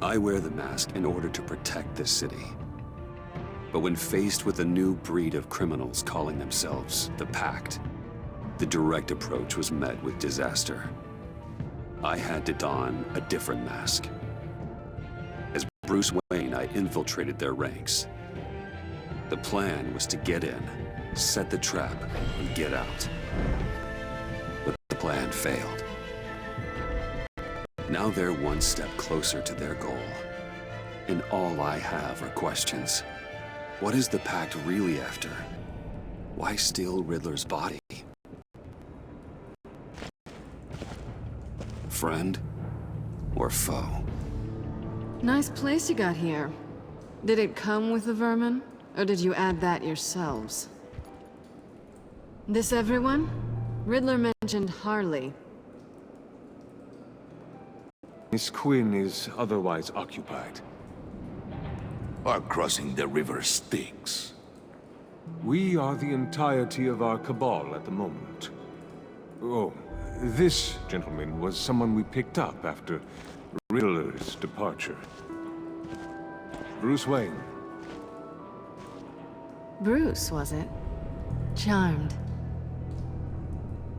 I wear the mask in order to protect this city. But when faced with a new breed of criminals calling themselves the Pact, the direct approach was met with disaster. I had to don a different mask. As Bruce Wayne, I infiltrated their ranks. The plan was to get in, set the trap, and get out. But the plan failed. Now they're one step closer to their goal. And all I have are questions. What is the Pact really after? Why steal Riddler's body? Friend or foe? Nice place you got here. Did it come with the vermin, or did you add that yourselves? This everyone? Riddler mentioned Harley. Miss Quinn is otherwise occupied. Our crossing the river Styx. We are the entirety of our cabal at the moment. Oh, this gentleman was someone we picked up after Riddler's departure. Bruce Wayne. Bruce, was it? Charmed.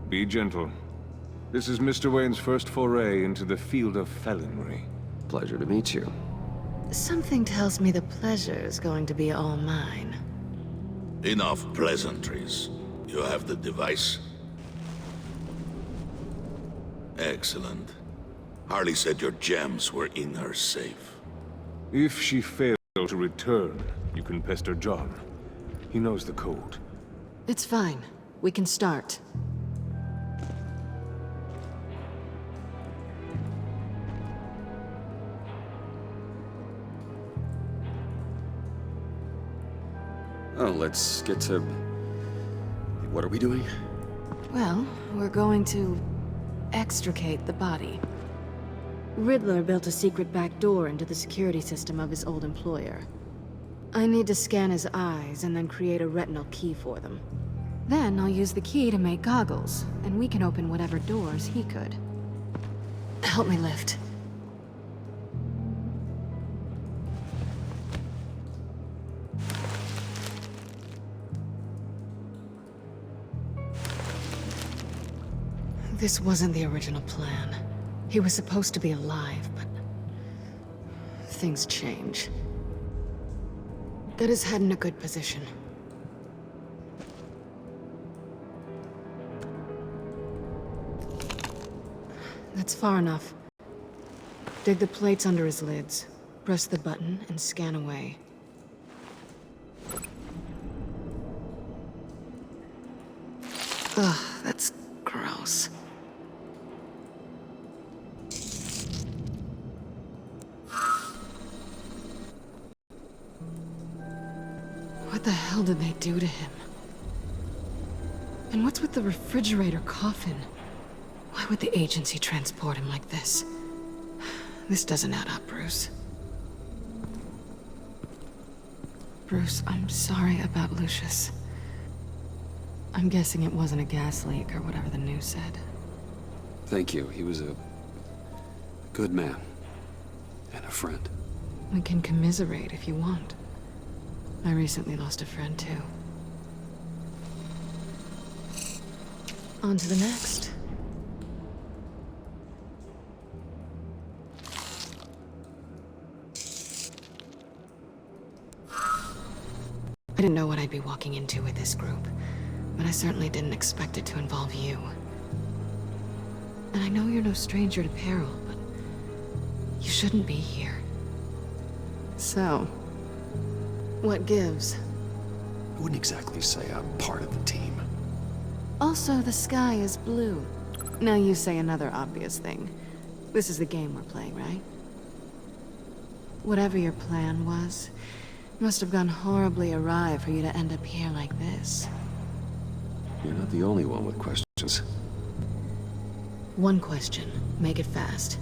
Be gentle. This is Mr. Wayne's first foray into the field of felonry. Pleasure to meet you. Something tells me the pleasure is going to be all mine. Enough pleasantries. You have the device? Excellent. Harley said your gems were in her safe. If she fails to return, you can pester John. He knows the code. It's fine. We can start. Oh, let's get to... What are we doing? Well, we're going to extricate the body. Riddler built a secret back door into the security system of his old employer. I need to scan his eyes and then create a retinal key for them. Then I'll use the key to make goggles, and we can open whatever doors he could. Help me lift. This wasn't the original plan. He was supposed to be alive, but... things change. Get his head in a good position. That's far enough. Dig the plates under his lids. Press the button and scan away. Ugh, that's gross. What the hell did they do to him? And what's with the refrigerator coffin? Why would the agency transport him like this? This doesn't add up, Bruce. Bruce, I'm sorry about Lucius. I'm guessing it wasn't a gas leak or whatever the news said. Thank you. He was a good man. And a friend. We can commiserate if you want. I recently lost a friend, too. On to the next. I didn't know what I'd be walking into with this group, but I certainly didn't expect it to involve you. And I know you're no stranger to peril, but you shouldn't be here. So, what gives? I wouldn't exactly say I'm part of the team. Also, the sky is blue. Now you say another obvious thing. This is the game we're playing, right? Whatever your plan was, must have gone horribly awry for you to end up here like this. You're not the only one with questions. One question. Make it fast.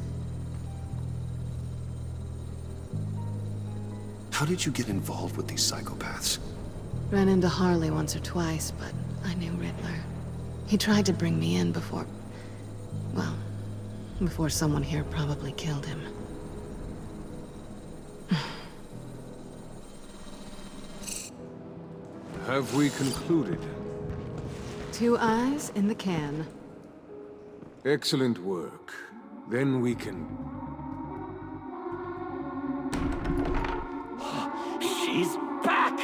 How did you get involved with these psychopaths? Ran into Harley once or twice, but I knew Riddler. He tried to bring me in before... well, before someone here probably killed him. have we concluded? 2 eyes in the can. Excellent work. Then we can... She's back!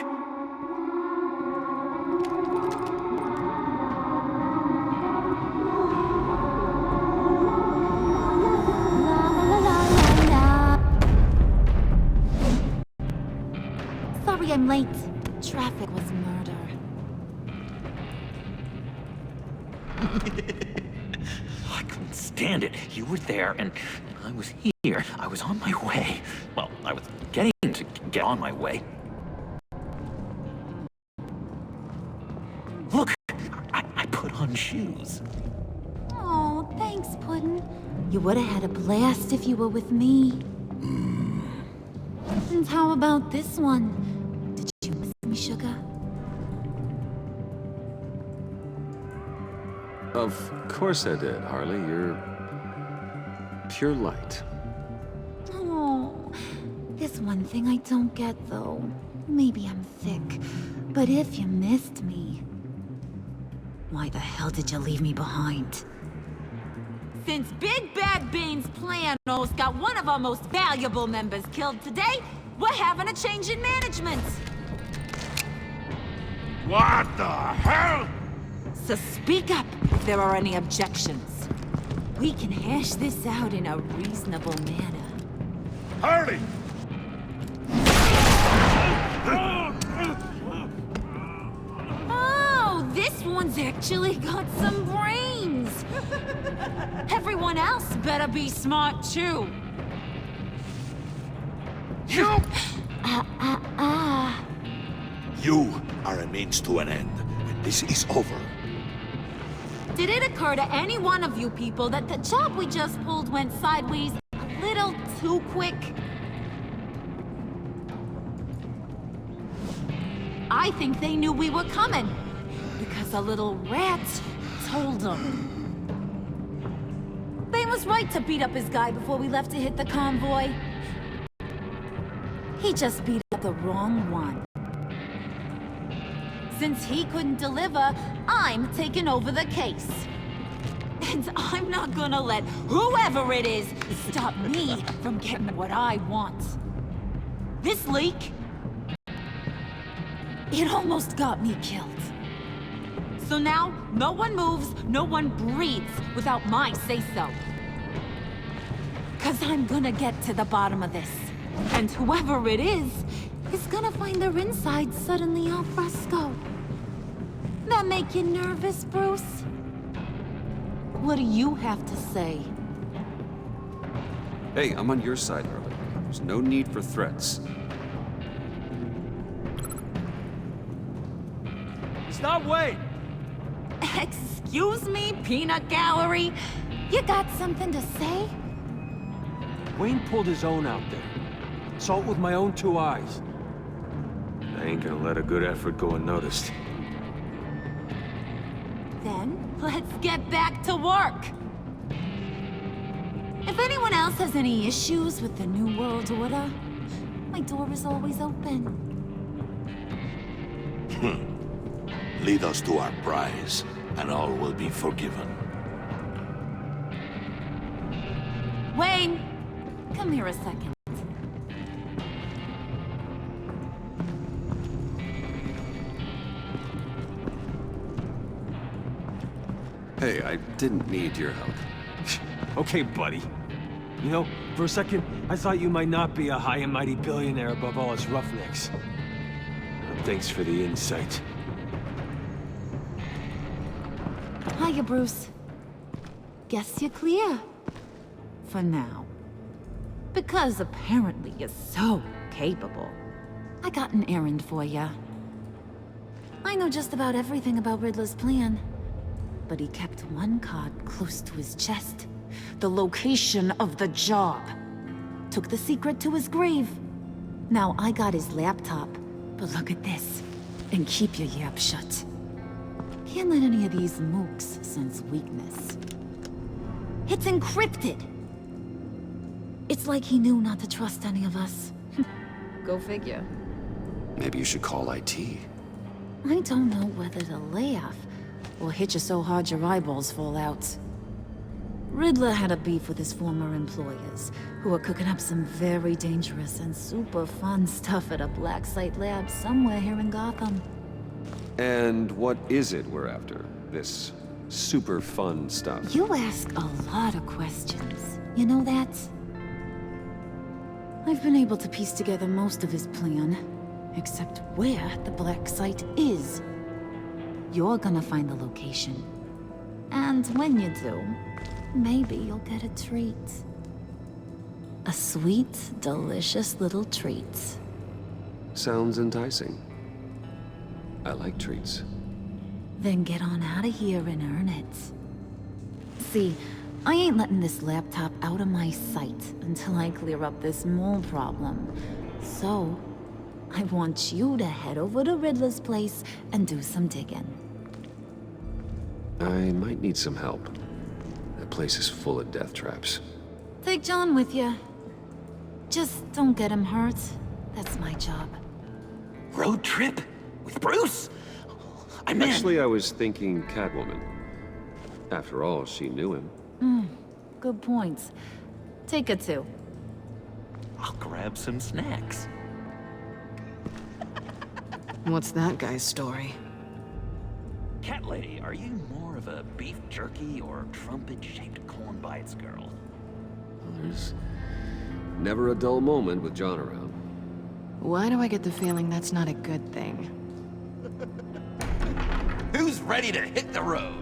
Sorry I'm late. Traffic was murder. I couldn't stand it. You were there, and I was here. I was on my way. Well, I was getting to get on my way. Look, I put on shoes. Oh, thanks, Puddin'. You would have had a blast if you were with me. And how about this one? Did you miss me, sugar? Of course I did, Harley. You're pure light. Oh, there's one thing I don't get, though. Maybe I'm thick, but if you missed me, why the hell did you leave me behind? Since Big Bad Bane's plan almost got one of our most valuable members killed today, we're having a change in management. What the hell? So speak up if there are any objections. We can hash this out in a reasonable manner. Harley! Oh, this one's actually got some brains. Everyone else better be smart too. You! You are a means to an end, and this is over. Did it occur to any one of you people that the job we just pulled went sideways a little too quick? I think they knew we were coming, because a little rat told them. Bane was right to beat up his guy before we left to hit the convoy. He just beat up the wrong one. Since he couldn't deliver, I'm taking over the case. And I'm not gonna let whoever it is stop me from getting what I want. This leak, it almost got me killed. So now, no one moves, no one breathes without my say-so. 'Cause I'm gonna get to the bottom of this. And whoever it is gonna find their insides suddenly al fresco. That make you nervous, Bruce? What do you have to say? Hey, I'm on your side, Harley. There's no need for threats. Stop, wait! Excuse me, peanut gallery? You got something to say? Wayne pulled his own out there. Saw it with my own 2 eyes. I ain't gonna let a good effort go unnoticed. Then, let's get back to work. If anyone else has any issues with the New World Order, my door is always open. Lead us to our prize, and all will be forgiven. Wayne, come here a second. Hey, I didn't need your help. Okay, buddy. You know, for a second, I thought you might not be a high and mighty billionaire above all us roughnecks. Thanks for the insight. Hiya, Bruce. Guess you're clear. For now. Because apparently you're so capable. I got an errand for you. I know just about everything about Riddler's plan. But he kept one card close to his chest. The location of the job. Took the secret to his grave. Now I got his laptop. But look at this. And keep your yap shut. Can't let any of these mooks sense weakness. It's encrypted. It's like he knew not to trust any of us. Go figure. Maybe you should call IT. I don't know whether to laugh or hit you so hard your eyeballs fall out. Riddler had a beef with his former employers, who were cooking up some very dangerous and super fun stuff at a black site lab somewhere here in Gotham. And what is it we're after? This super fun stuff? You ask a lot of questions. You know that? I've been able to piece together most of his plan, except where the black site is. You're gonna find the location. And when you do, maybe you'll get a treat. A sweet, delicious little treat. Sounds enticing. I like treats. Then get on out of here and earn it. See, I ain't letting this laptop out of my sight until I clear up this mole problem. So, I want you to head over to Riddler's place and do some digging. I might need some help. That place is full of death traps. Take John with you. Just don't get him hurt. That's my job. Road trip? With Bruce? I'm in. Actually, I was thinking Catwoman. After all, she knew him. Good points. Take her too. I'll grab some snacks. What's that guy's story? Cat lady, are you more of a beef jerky or trumpet-shaped corn bites girl? There's never a dull moment with John around. Why do I get the feeling that's not a good thing? Who's ready to hit the road?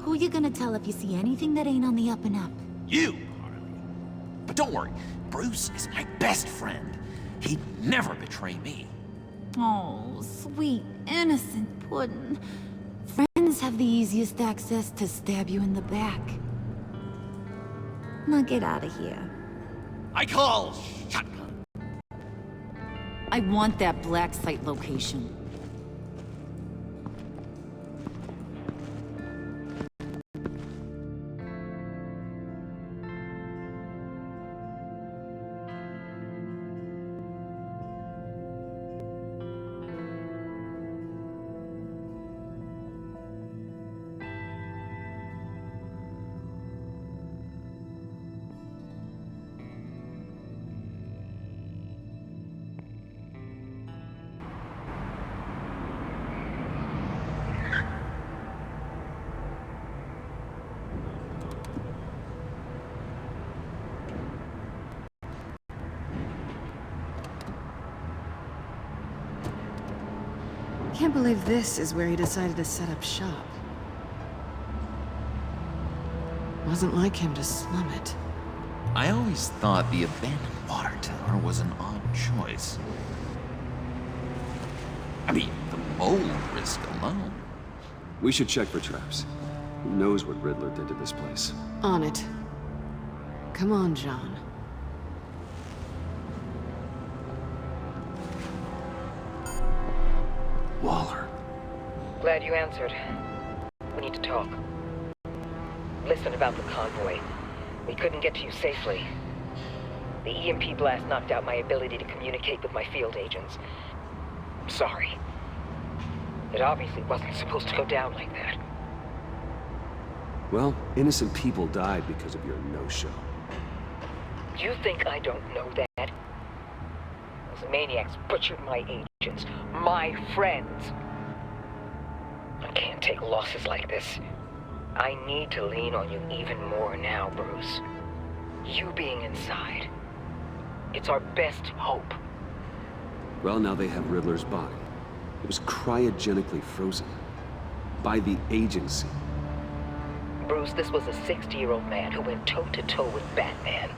Who you gonna tell if you see anything that ain't on the up and up? You, Harley. But don't worry, Bruce is my best friend. He'd never betray me. Oh, sweet, innocent Puddin'. Friends have the easiest access to stab you in the back. Now get out of here. I call shotgun. I want that black site location. Can't believe this is where he decided to set up shop. Wasn't like him to slum it. I always thought the abandoned water tower was an odd choice. I mean, the mold risk alone. We should check for traps. Who knows what Riddler did to this place? On it. Come on, John. Waller. Glad you answered. We need to talk. Listen about the convoy. We couldn't get to you safely. The EMP blast knocked out my ability to communicate with my field agents. I'm sorry. It obviously wasn't supposed to go down like that. Well, innocent people died because of your no-show. You think I don't know that? Those maniacs butchered my agents, my friends. I can't take losses like this. I need to lean on you even more now, Bruce. You being inside. It's our best hope. Well, now they have Riddler's body. It was cryogenically frozen. By the agency. Bruce, this was a 60-year-old man who went toe-to-toe with Batman.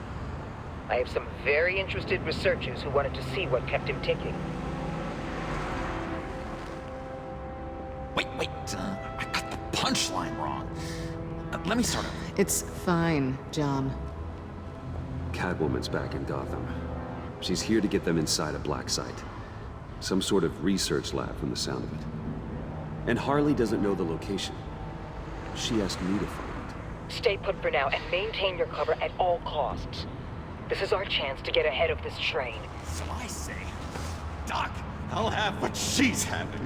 I have some very interested researchers who wanted to see what kept him ticking. Wait, I got the punchline wrong. Let me start over. It's fine, John. Catwoman's back in Gotham. She's here to get them inside a black site. Some sort of research lab from the sound of it. And Harley doesn't know the location. She asked me to find it. Stay put for now and maintain your cover at all costs. This is our chance to get ahead of this train. So I say, Doc, I'll have what she's having.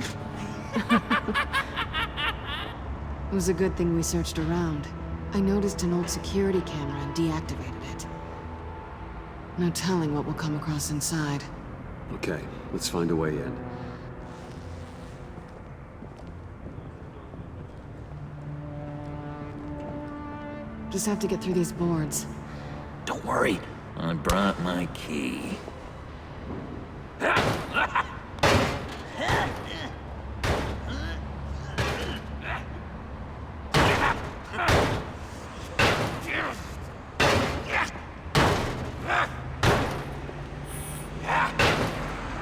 It was a good thing we searched around. I noticed an old security camera and deactivated it. No telling what we'll come across inside. Okay, let's find a way in. Just have to get through these boards. Don't worry, I brought my key.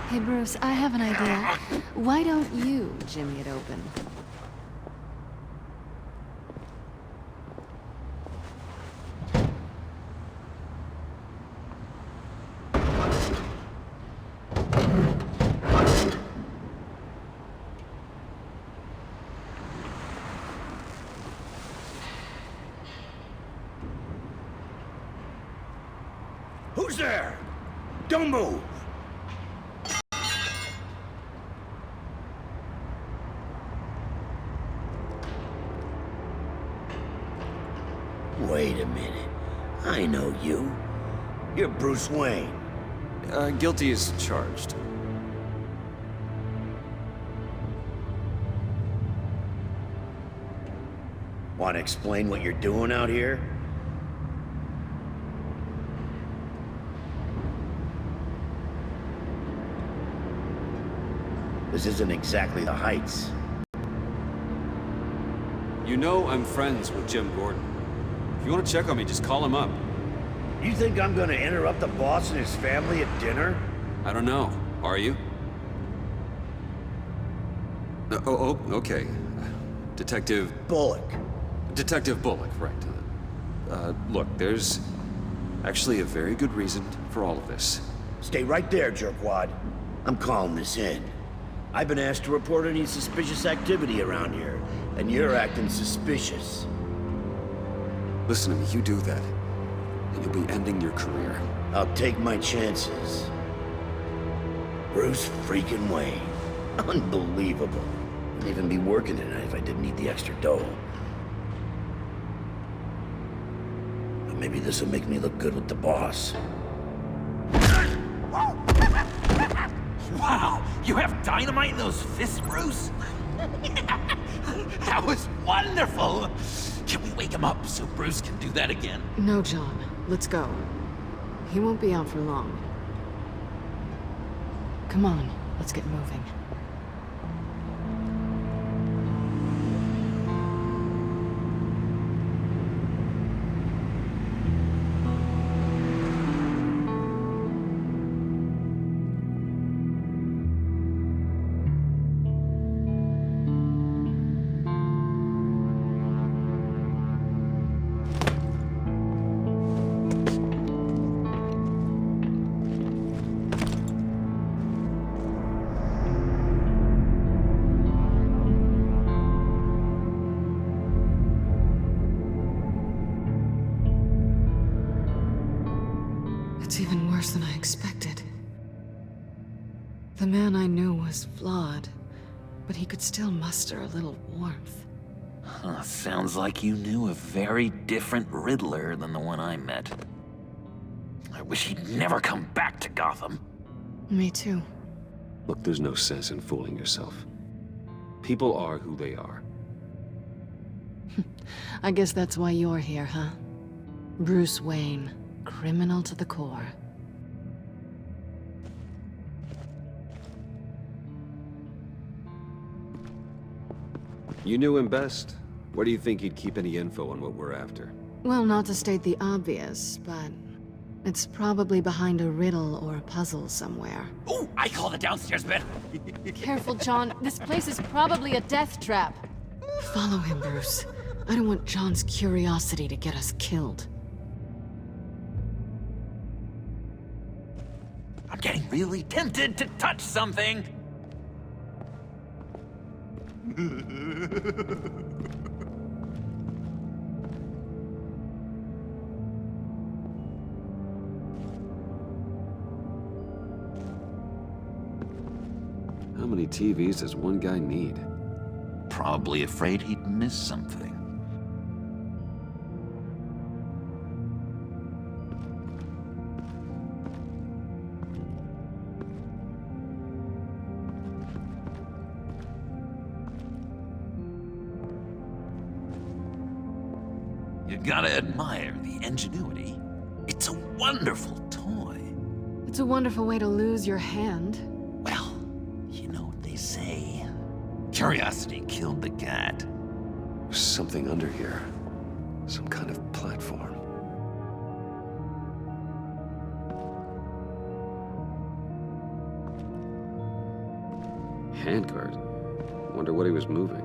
Hey Bruce, I have an idea. Why don't you jimmy it open? Who's there? Don't move! Wait a minute. I know you. You're Bruce Wayne. Guilty as charged. Want to explain what you're doing out here? This isn't exactly the Heights. You know I'm friends with Jim Gordon. If you want to check on me, just call him up. You think I'm gonna interrupt the boss and his family at dinner? I don't know. Are you? Okay. Detective Bullock. Bullock, right. Look, there's actually a very good reason for all of this. Stay right there, jerkwad. I'm calling this in. I've been asked to report any suspicious activity around here, and you're acting suspicious. Listen to me, you do that, and you'll be ending your career. I'll take my chances. Bruce freaking Wayne. Unbelievable. I'd even be working tonight if I didn't need the extra dough. But maybe this'll make me look good with the boss. Wow, you have dynamite in those fists, Bruce? That was wonderful! Can we wake him up so Bruce can do that again? No, John. Let's go. He won't be out for long. Come on, let's get moving. It's even worse than I expected. The man I knew was flawed, but he could still muster a little warmth. Huh, sounds like you knew a very different Riddler than the one I met. I wish he'd never come back to Gotham. Me too. Look, there's no sense in fooling yourself. People are who they are. I guess that's why you're here, huh? Bruce Wayne, criminal to the core. You knew him best. Where do you think he'd keep any info on what we're after? Well, not to state the obvious, but it's probably behind a riddle or a puzzle somewhere. Ooh, I call the downstairs bed. Careful, John. This place is probably a death trap. Follow him, Bruce. I don't want John's curiosity to get us killed. I'm getting really tempted to touch something. How many TVs does one guy need? Probably afraid he'd miss something. You gotta admire the ingenuity. It's a wonderful toy. It's a wonderful way to lose your hand. Well, you know what they say. Curiosity killed the cat. There's something under here. Some kind of platform. Handguard. Wonder what he was moving.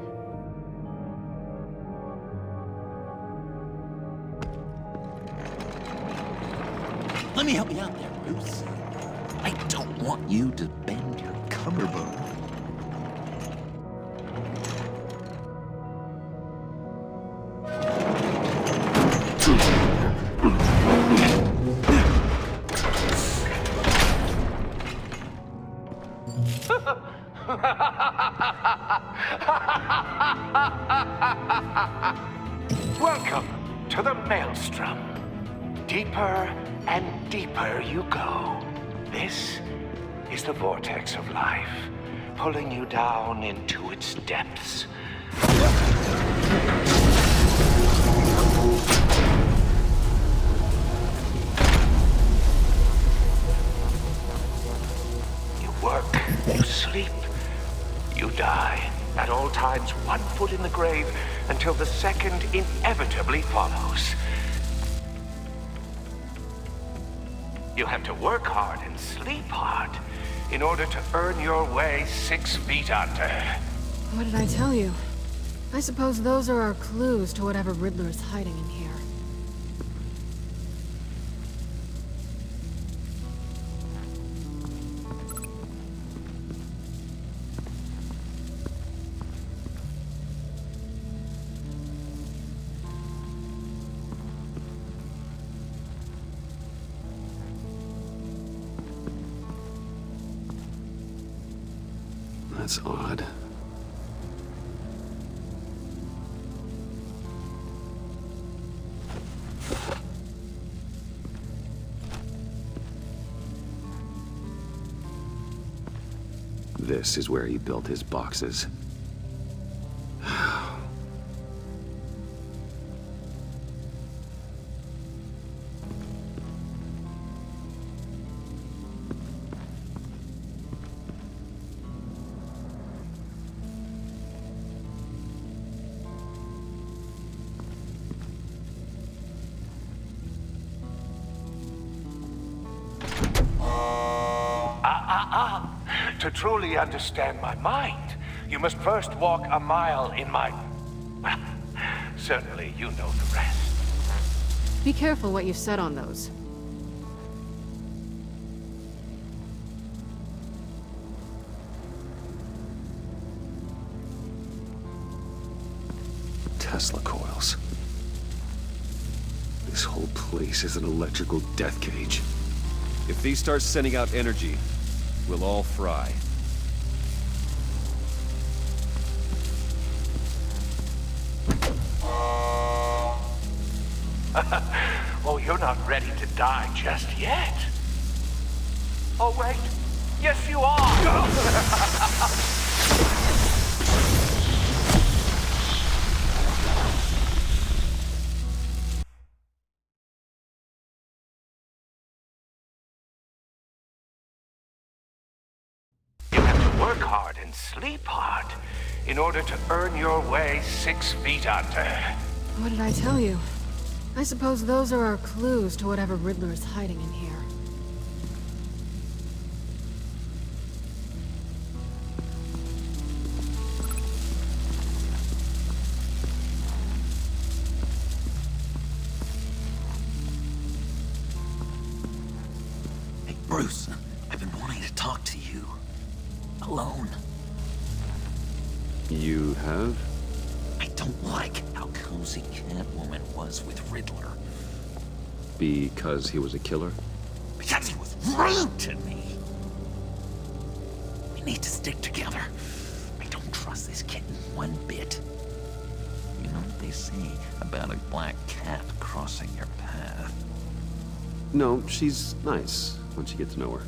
Let me help you out there, Bruce. I don't want you to bend your collarbone. Welcome to the Maelstrom. Deeper and deeper you go. This is the vortex of life, pulling you down into its depths. You work, you sleep, you die. At all times, one foot in the grave until the second inevitably follows. You have to work hard and sleep hard in order to earn your way 6 feet under. What did I tell you? I suppose those are our clues to whatever Riddler is hiding in here. That's odd. This is where he built his boxes. To truly understand my mind, you must first walk a mile in my... Well, certainly you know the rest. Be careful what you said on those. Tesla coils. This whole place is an electrical death cage. If these start sending out energy, we'll all fry. Oh, you're not ready to die just yet. Oh, wait. Yes, you are! You have to work hard and sleep hard in order to earn your way 6 feet under. What did I tell you? I suppose those are our clues to whatever Riddler is hiding in here. Hey, Bruce, I've been wanting to talk to you. Alone. You have? I don't like how cozy Catwoman was with Riddler. Because he was a killer? Because he was rude to me. I need to stick together. I don't trust this kitten one bit. You know what they say about a black cat crossing your path? No, she's nice once you get to know her.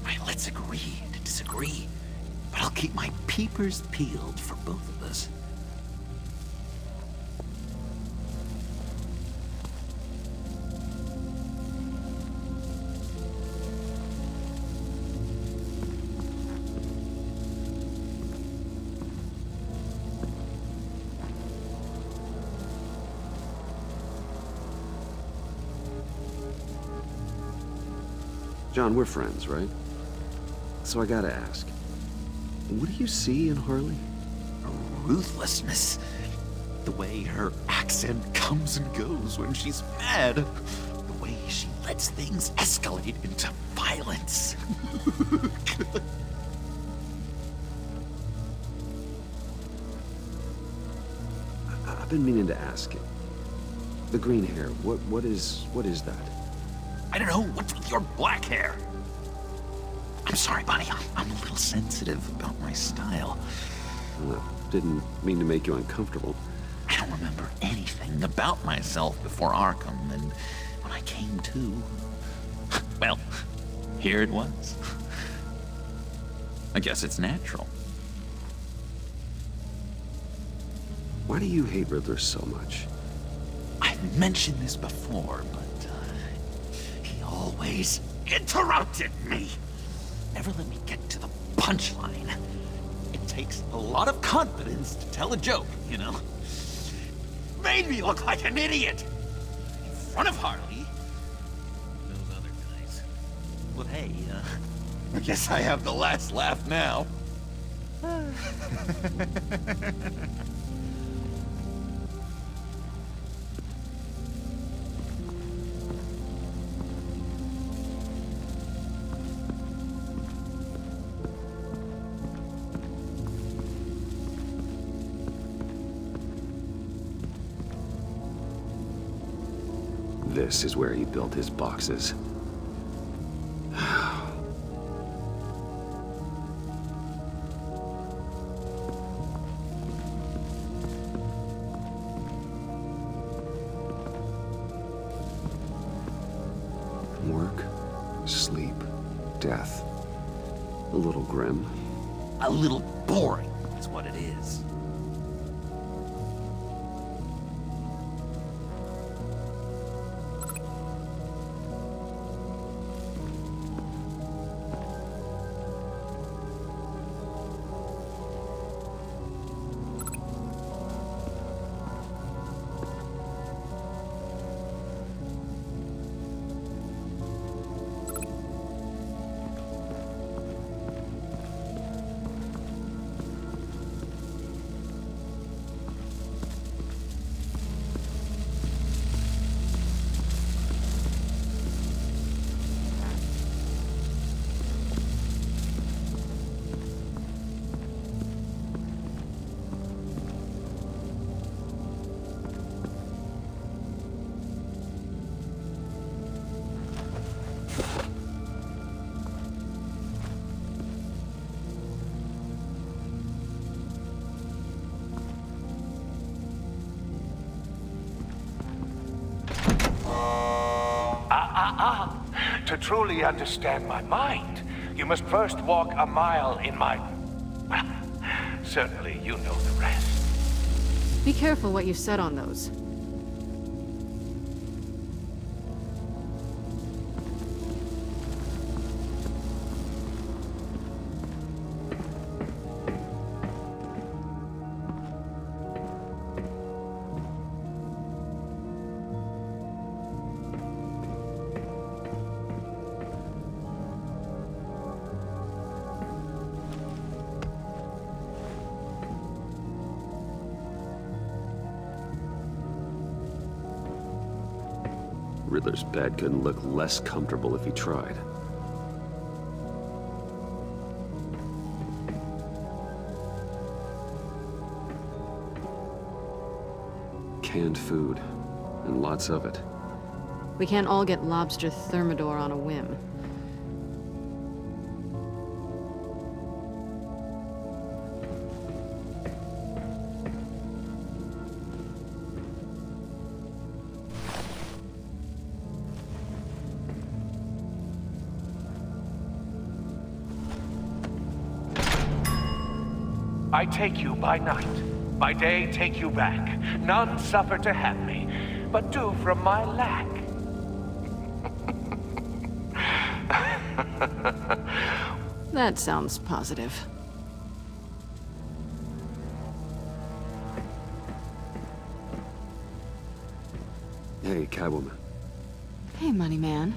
Right, let's agree to disagree. But I'll keep my peepers peeled for both of us. John, we're friends, right? So I gotta ask, what do you see in Harley? Ruthlessness. The way her accent comes and goes when she's mad. The way she lets things escalate into violence. I've been meaning to ask it. The green hair, what is that? I don't know, what's with your black hair? I'm sorry, buddy, I'm a little sensitive about my style. Didn't mean to make you uncomfortable. I don't remember anything about myself before Arkham, and when I came to, well, here it was. I guess it's natural. Why do you hate Riddler so much? I've mentioned this before, but he always interrupted me. Never let me get to the punchline. It takes a lot of confidence to tell a joke, you know? Made me look like an idiot! In front of Harley. Those other guys. Well, hey, I guess I have the last laugh now. This is where he built his boxes. Work, sleep, death. A little grim. A little boring, is what it is. To truly understand my mind, you must first walk a mile in my... Well, certainly you know the rest. Be careful what you said on those. Riddler's bed couldn't look less comfortable if he tried. Canned food, and lots of it. We can't all get lobster thermidor on a whim. I take you by night. By day, take you back. None suffer to have me, but do from my lack. That sounds positive. Hey, Catwoman. Hey, money man.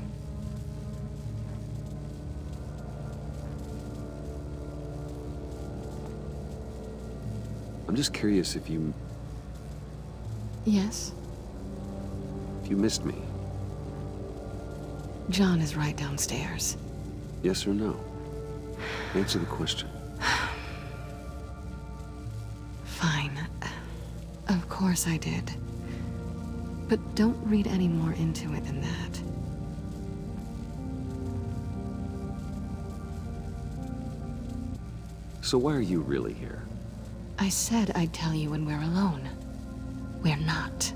I'm just curious if you Yes? missed me. John is right downstairs. Yes or no? Answer the question. Fine. Of course I did. But don't read any more into it than that. So why are you really here? I said I'd tell you when we're alone. We're not.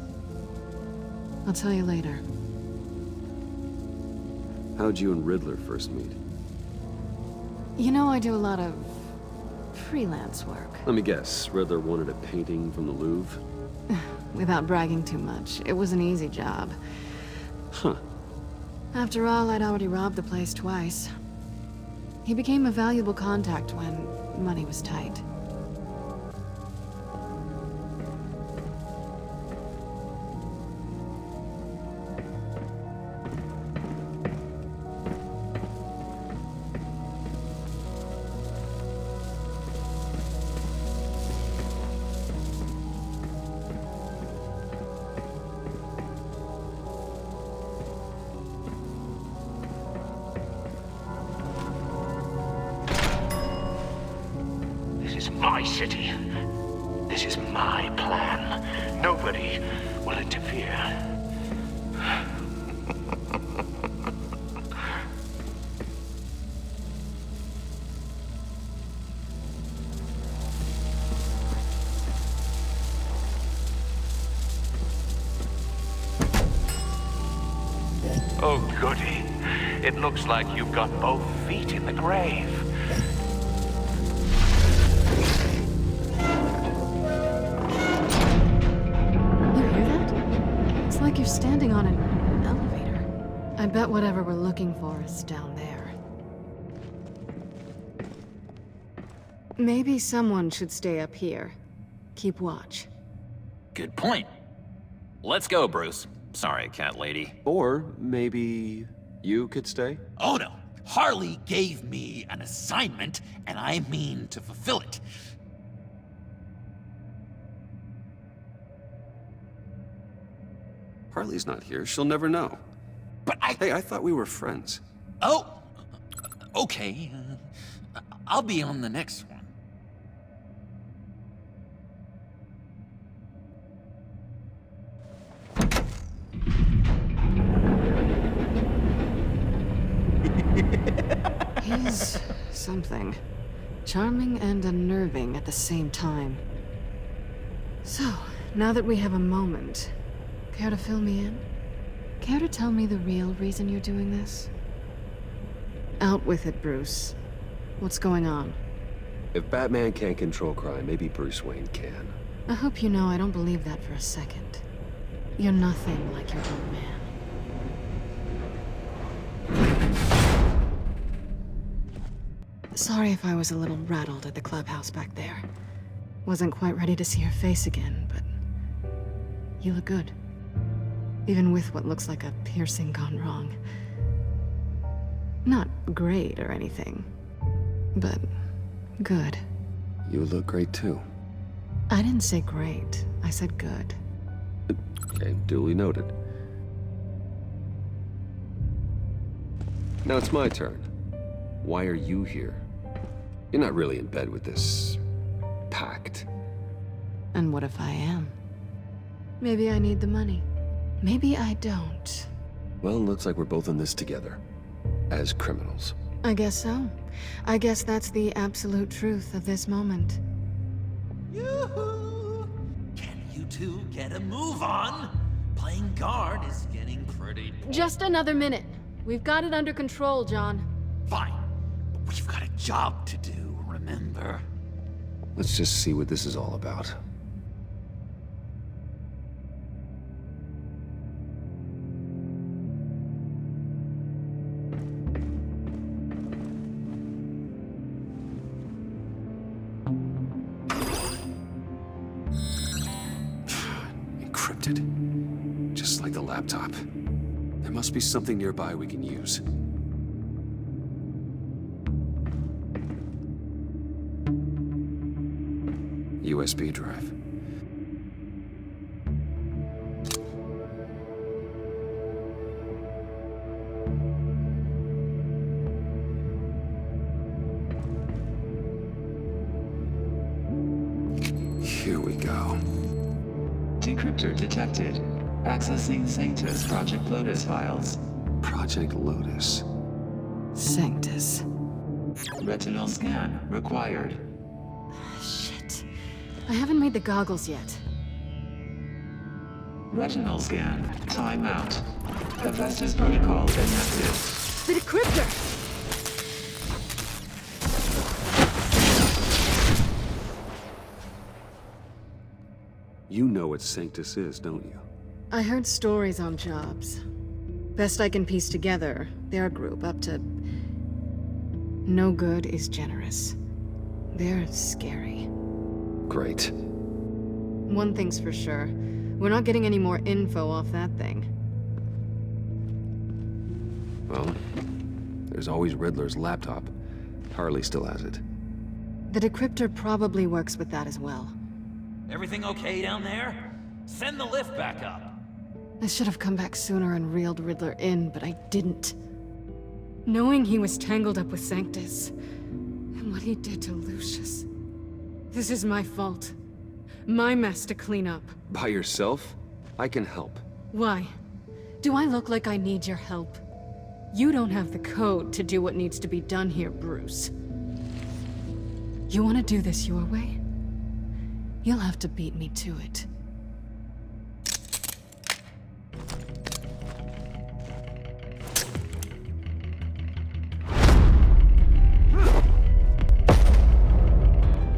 I'll tell you later. How'd you and Riddler first meet? You know, I do a lot of freelance work. Let me guess, Riddler wanted a painting from the Louvre? Without bragging too much, it was an easy job. Huh. After all, I'd already robbed the place twice. He became a valuable contact when money was tight. This is my city. This is my plan. Nobody will interfere. Oh, goody. It looks like you've got both feet in the grave. You hear that? It's like you're standing on an elevator. I bet whatever we're looking for is down there. Maybe someone should stay up here. Keep watch. Good point. Let's go, Bruce. Sorry, cat lady. Or maybe you could stay? Oh no, Harley gave me an assignment, and I mean to fulfill it. Harley's not here. She'll never know. But Hey, I thought we were friends. Oh, okay. I'll be on the next one. He's something. Charming and unnerving at the same time. So, now that we have a moment, care to fill me in? Care to tell me the real reason you're doing this? Out with it, Bruce. What's going on? If Batman can't control crime, maybe Bruce Wayne can. I hope you know I don't believe that for a second. You're nothing like your old man. Sorry if I was a little rattled at the clubhouse back there. Wasn't quite ready to see your face again, but you look good. Even with what looks like a piercing gone wrong. Not great or anything, but good. You look great too. I didn't say great, I said good. Okay, duly noted. Now it's my turn. Why are you here? You're not really in bed with this pact. And what if I am? Maybe I need the money. Maybe I don't. Well, looks like we're both in this together. As criminals. I guess so. I guess that's the absolute truth of this moment. Yoo-hoo! Can you two get a move on? Playing guard is getting pretty... Just another minute. We've got it under control, John. Fine. But we've got a job to do, remember? Let's just see what this is all about. Encrypted. Just like the laptop. There must be something nearby we can use. USB drive. Here we go. Decryptor detected. Accessing Sanctus Project Lotus files. Project Lotus. Sanctus. Retinal scan required. Shit. I haven't made the goggles yet. Retinal scan. Timeout. Hephaestus protocol inactive. The decryptor! You know what Sanctus is, don't you? I heard stories on jobs. Best I can piece together, their group up to... No good is generous. They're scary. Great. One thing's for sure. We're not getting any more info off that thing. Well, there's always Riddler's laptop. Harley still has it. The decryptor probably works with that as well. Everything okay down there? Send the lift back up. I should have come back sooner and reeled Riddler in, but I didn't. Knowing he was tangled up with Sanctus, and what he did to Lucius. This is my fault. My mess to clean up. By yourself? I can help. Why? Do I look like I need your help? You don't have the code to do what needs to be done here, Bruce. You want to do this your way? You'll have to beat me to it.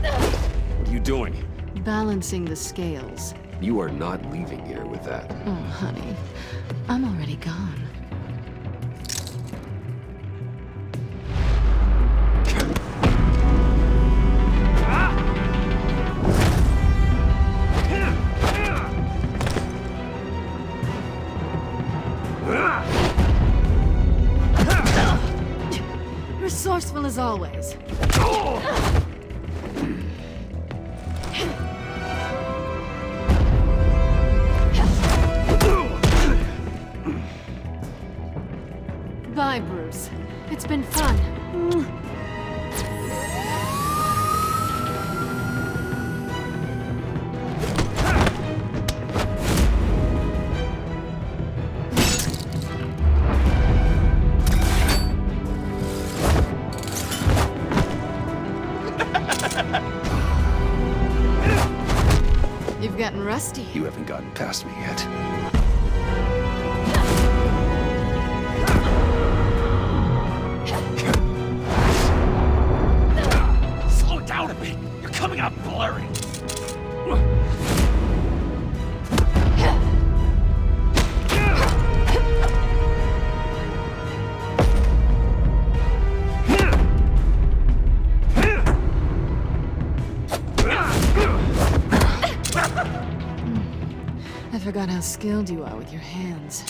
What are you doing? Balancing the scales. You are not leaving here with that. Oh, honey. I'm already gone. Resourceful as always. Bye, Bruce. It's been fun. You've gotten rusty. You haven't gotten past me yet. Slow down a bit. You're coming out blurry. I forgot how skilled you are with your hands.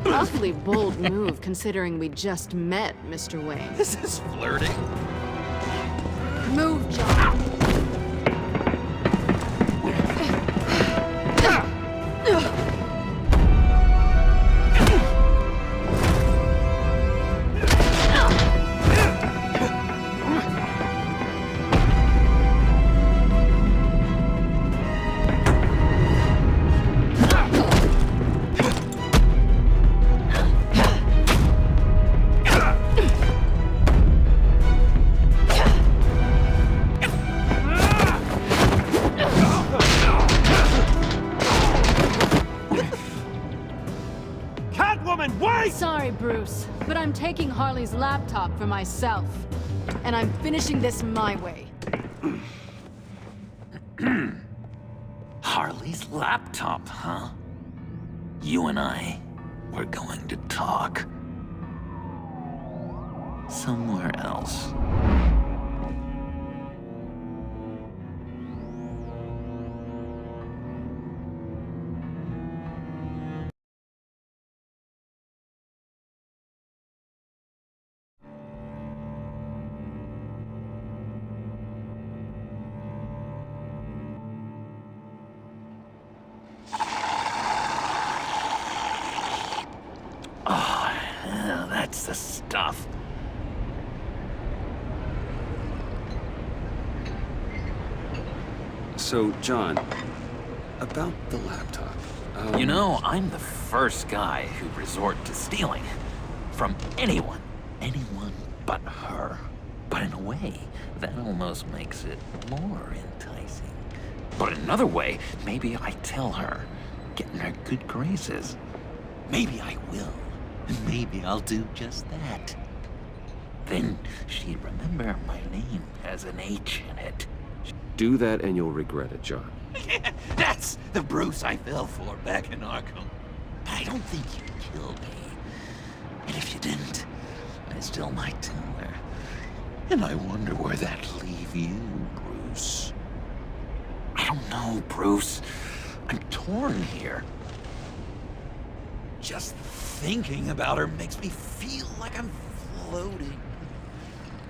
Awfully bold move, considering we just met, Mr. Wayne. This is flirting. Move, John. Sorry, Bruce, but I'm taking Harley's laptop for myself. And I'm finishing this my way. Harley's laptop, huh? You and I, we're going to talk. Somewhere else. Oh, yeah, that's the stuff. So, John, about the laptop. You know, I'm the first guy who resort to stealing. From anyone. Anyone but her. But in a way, that almost makes it more enticing. But in another way, maybe I tell her, get in her good graces. Maybe I will. Maybe I'll do just that. Then she'd remember my name has an H in it. Do that and you'll regret it, John. That's the Bruce I fell for back in Arkham. But I don't think you killed me. And if you didn't, I still might tell her. And I wonder where that'd leave you, Bruce. I don't know, Bruce. I'm torn here. Just thinking about her makes me feel like I'm floating.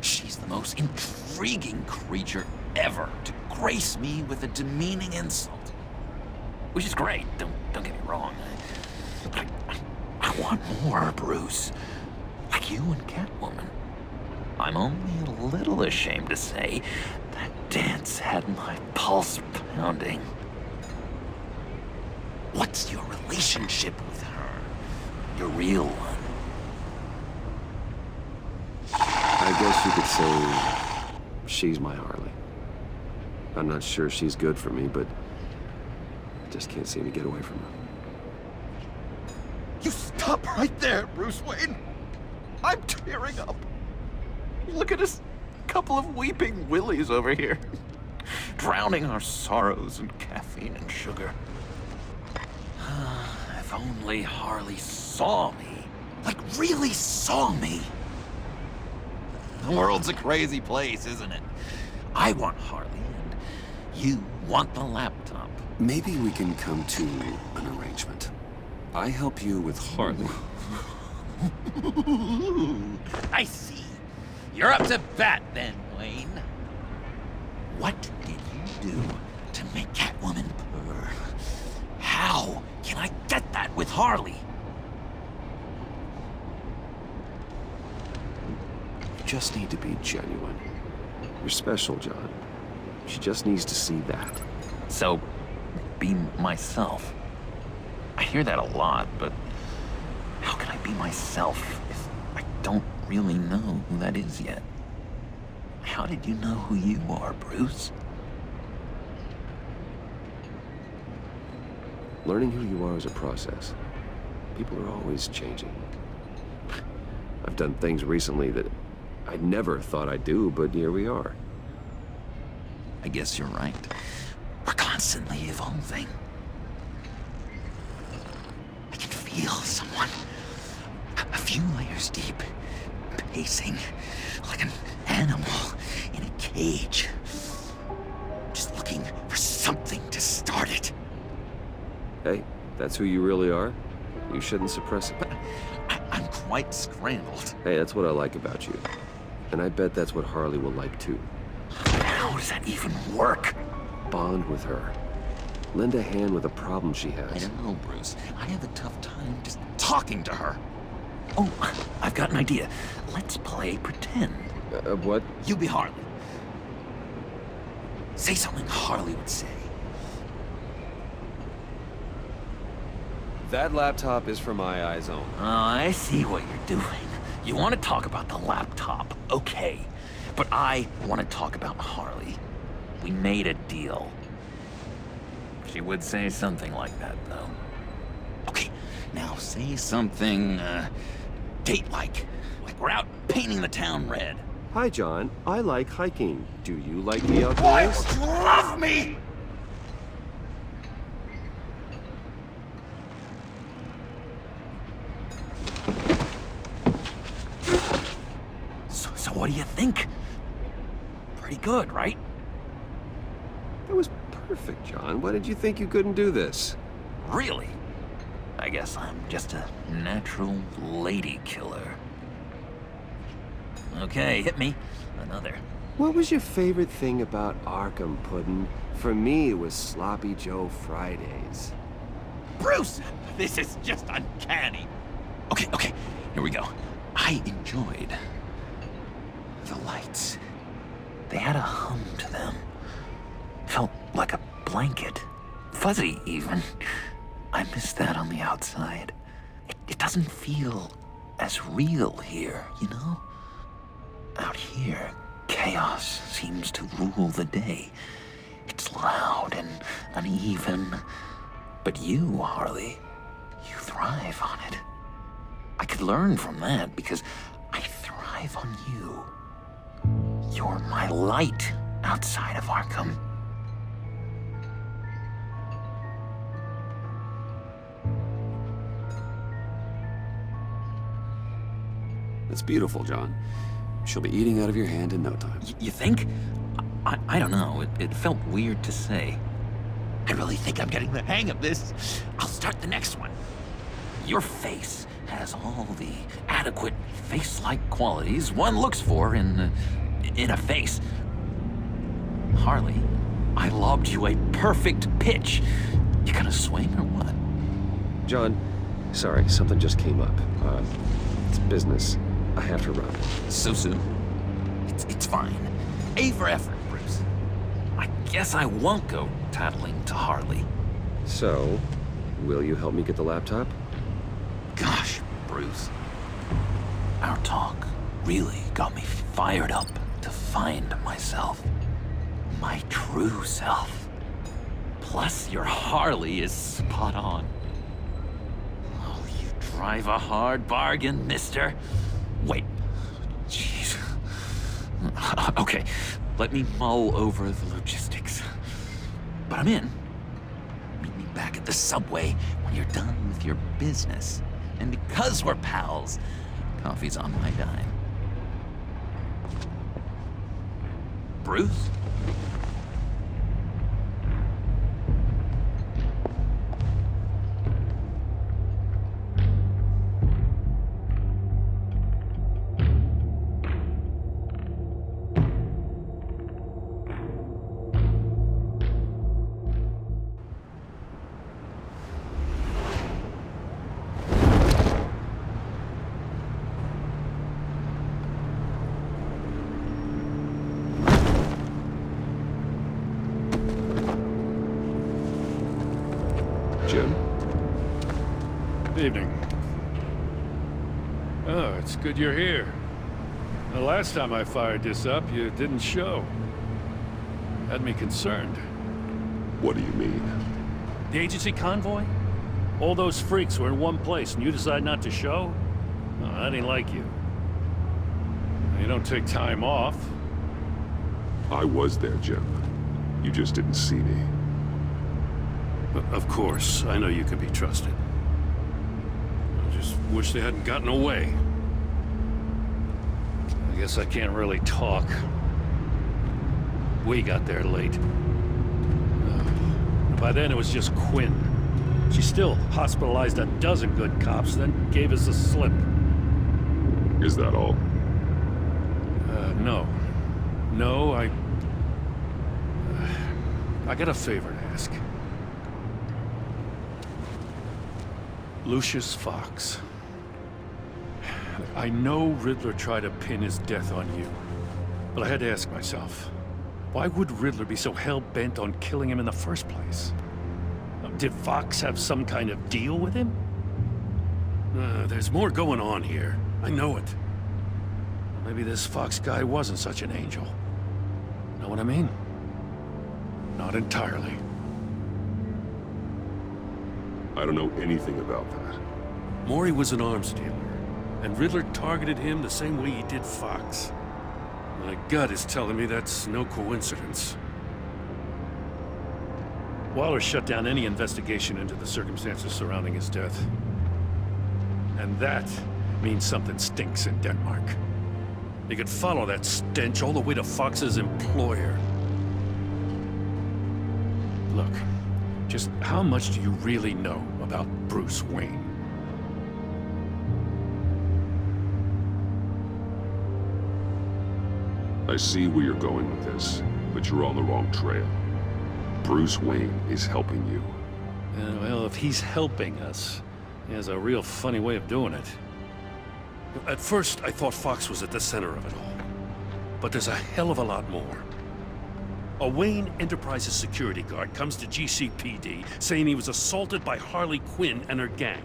She's the most intriguing creature ever to grace me with a demeaning insult. Which is great, don't get me wrong. But I want more, Bruce. Like you and Catwoman. I'm only a little ashamed to say that dance had my pulse pounding. What's your relationship with her? Your real one? I guess you could say she's my Harley. I'm not sure she's good for me, but I just can't seem to get away from her. You stop right there, Bruce Wayne. I'm tearing up. Look at us, couple of weeping willies over here. Drowning our sorrows in caffeine and sugar. If only Harley saw me. Like, really saw me. The world's a crazy place, isn't it? I want Harley, and you want the laptop. Maybe we can come to an arrangement. I help you with Harley. I see. You're up to bat then, Wayne. What did you do to make Catwoman purr? How can I get that with Harley? You just need to be genuine. You're special, John. She just needs to see that. So, be myself. I hear that a lot, but how can I be myself if I don't really know who that is yet? How did you know who you are, Bruce? Learning who you are is a process. People are always changing. I've done things recently that I never thought I'd do, but here we are. I guess you're right. We're constantly evolving. I can feel someone a few layers deep, pacing like an animal in a cage. Just looking for something to start it. Hey, that's who you really are. You shouldn't suppress it. But I'm quite scrambled. Hey, that's what I like about you. And I bet that's what Harley will like too. How does that even work? Bond with her. Lend a hand with a problem she has. I don't know, Bruce. I have a tough time just talking to her. Oh, I've got an idea. Let's play pretend. What? You be Harley. Say something Harley would say. That laptop is for my eyes only. Oh, I see what you're doing. You want to talk about the laptop, okay. But I want to talk about Harley. We made a deal. She would say something like that, though. Okay, Now say something, date-like. Like we're out painting the town red. Hi, John. I like hiking. Do you like the Why outdoors? would you love me? So what do you think? Pretty good, right? That was perfect, John. Why did you think you couldn't do this? Really? I guess I'm just a natural lady killer. Okay, hit me. Another. What was your favorite thing about Arkham, Puddin'? For me, it was Sloppy Joe Fridays. Bruce! This is just uncanny. Okay, here we go. I enjoyed the lights. They had a hum to them. Felt like a blanket. Fuzzy, even. I miss that on the outside. It doesn't feel as real here, you know? Out here, chaos seems to rule the day. It's loud and uneven. But you, Harley, you thrive on it. I could learn from that because I thrive on you. You're my light outside of Arkham. That's beautiful, John. She'll be eating out of your hand in no time. You think? I don't know. It felt weird to say. I really think I'm getting the hang of this. I'll start the next one. Your face has all the adequate face-like qualities one looks for in a face. Harley, I lobbed you a perfect pitch. You gonna swing or what? John, sorry, something just came up. It's business. I have to run. So soon? It's fine. A for effort, Bruce. I guess I won't go tattling to Harley. So, will you help me get the laptop? Gosh, Bruce. Our talk really got me fired up to find myself. My true self. Plus, your Harley is spot on. Oh, you drive a hard bargain, mister. Wait. Jeez. Okay, let me mull over the logistics. But I'm in. Meet me back at the subway when you're done with your business. And because we're pals, coffee's on my dime. Bruce? Jim? Evening. Oh, it's good you're here. The last time I fired this up, you didn't show. Had me concerned. What do you mean? The agency convoy? All those freaks were in one place and you decide not to show? Oh, that ain't like you. You don't take time off. I was there, Jim. You just didn't see me. Of course, I know you can be trusted. I just wish they hadn't gotten away. I guess I can't really talk. We got there late. By then it was just Quinn. She still hospitalized a dozen good cops, then gave us the slip. Is that all? No. No, I got a favor to ask. Lucius Fox. I know Riddler tried to pin his death on you, but I had to ask myself, why would Riddler be so hell-bent on killing him in the first place? Did Fox have some kind of deal with him? There's more going on here. I know it. Maybe this Fox guy wasn't such an angel. Know what I mean? Not entirely. I don't know anything about that. Maury was an arms dealer, and Riddler targeted him the same way he did Fox. My gut is telling me that's no coincidence. Waller shut down any investigation into the circumstances surrounding his death. And that means something stinks in Denmark. You could follow that stench all the way to Fox's employer. Look, just how much do you really know about Bruce Wayne? I see where you're going with this, but you're on the wrong trail. Bruce Wayne is helping you. Well, if he's helping us, he has a real funny way of doing it. At first, I thought Fox was at the center of it all. But there's a hell of a lot more. A Wayne Enterprises security guard comes to GCPD saying he was assaulted by Harley Quinn and her gang.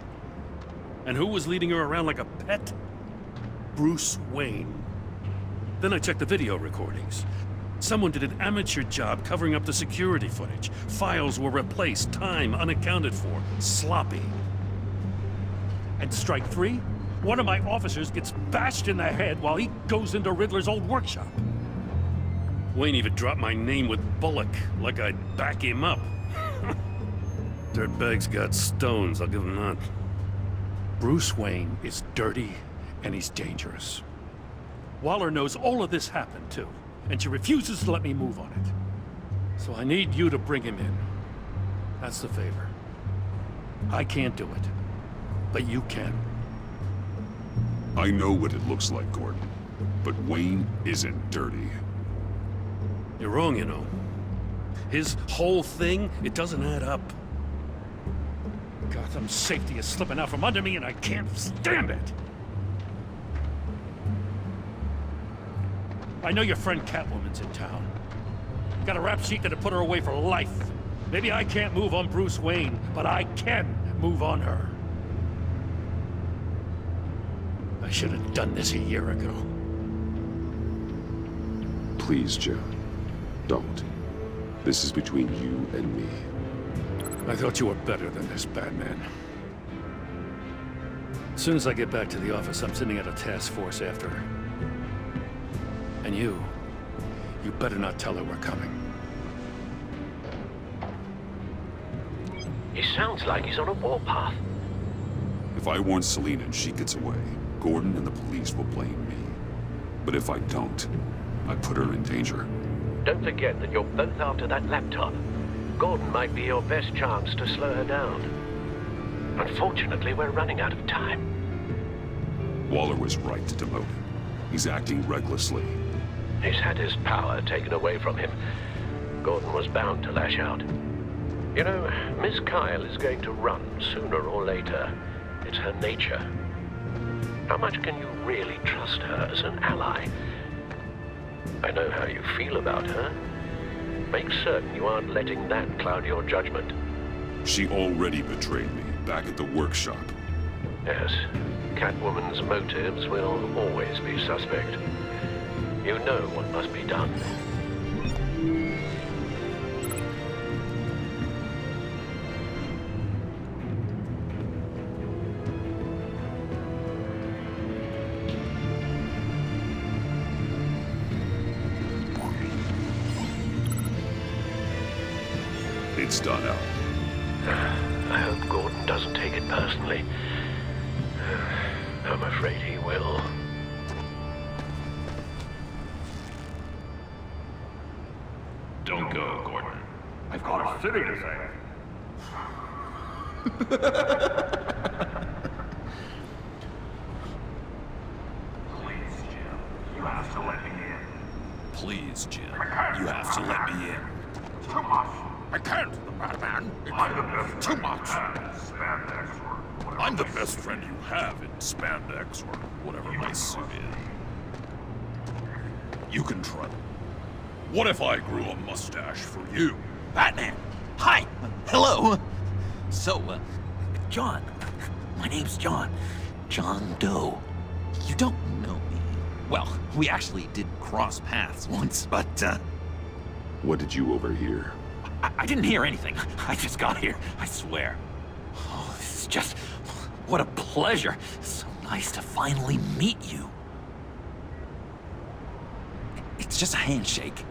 And who was leading her around like a pet? Bruce Wayne. Then I checked the video recordings. Someone did an amateur job covering up the security footage. Files were replaced, time unaccounted for, sloppy. And strike three? One of my officers gets bashed in the head while he goes into Riddler's old workshop. Wayne even dropped my name with Bullock, like I'd back him up. Dirtbag's got stones, I'll give him that. Bruce Wayne is dirty and he's dangerous. Waller knows all of this happened too, and she refuses to let me move on it. So I need you to bring him in. That's the favor. I can't do it, but you can. I know what it looks like, Gordon, but Wayne isn't dirty. You're wrong, you know. His whole thing, it doesn't add up. Gotham's safety is slipping out from under me and I can't stand it! I know your friend Catwoman's in town. Got a rap sheet that'd put her away for life. Maybe I can't move on Bruce Wayne, but I can move on her. I should have done this a year ago. Please, Joe. Don't. This is between you and me. I thought you were better than this, Batman. As soon as I get back to the office, I'm sending out a task force after her. And you better not tell her we're coming. He sounds like he's on a warpath. If I warn Selina and she gets away, Gordon and the police will blame me. But if I don't, I put her in danger. Don't forget that you're both after that laptop. Gordon might be your best chance to slow her down. Unfortunately, we're running out of time. Waller was right to demote him. He's acting recklessly. He's had his power taken away from him. Gordon was bound to lash out. You know, Miss Kyle is going to run sooner or later. It's her nature. How much can you really trust her as an ally? I know how you feel about her. Make certain you aren't letting that cloud your judgment. She already betrayed me back at the workshop. Yes, Catwoman's motives will always be suspect. You know what must be done. It's done, Al. I hope Gordon doesn't take it personally. I'm afraid he will. Don't go, Gordon. I've got a city to save. Please, Jim. You have to let me in. Please, Jim. You have to let me in. It's too much. I can't, the Batman. I'm the best Too friend much. you have in spandex or whatever. I'm the best friend you have in spandex or whatever my suit is. You can try. What if I grew a mustache for you? Batman! Hi! Hello! So, John. My name's John. John Doe. You don't know me. Well, we actually did cross paths once, but, What did you overhear? I didn't hear anything. I just got here, I swear. Oh, this is just What a pleasure. So nice to finally meet you. It's just a handshake.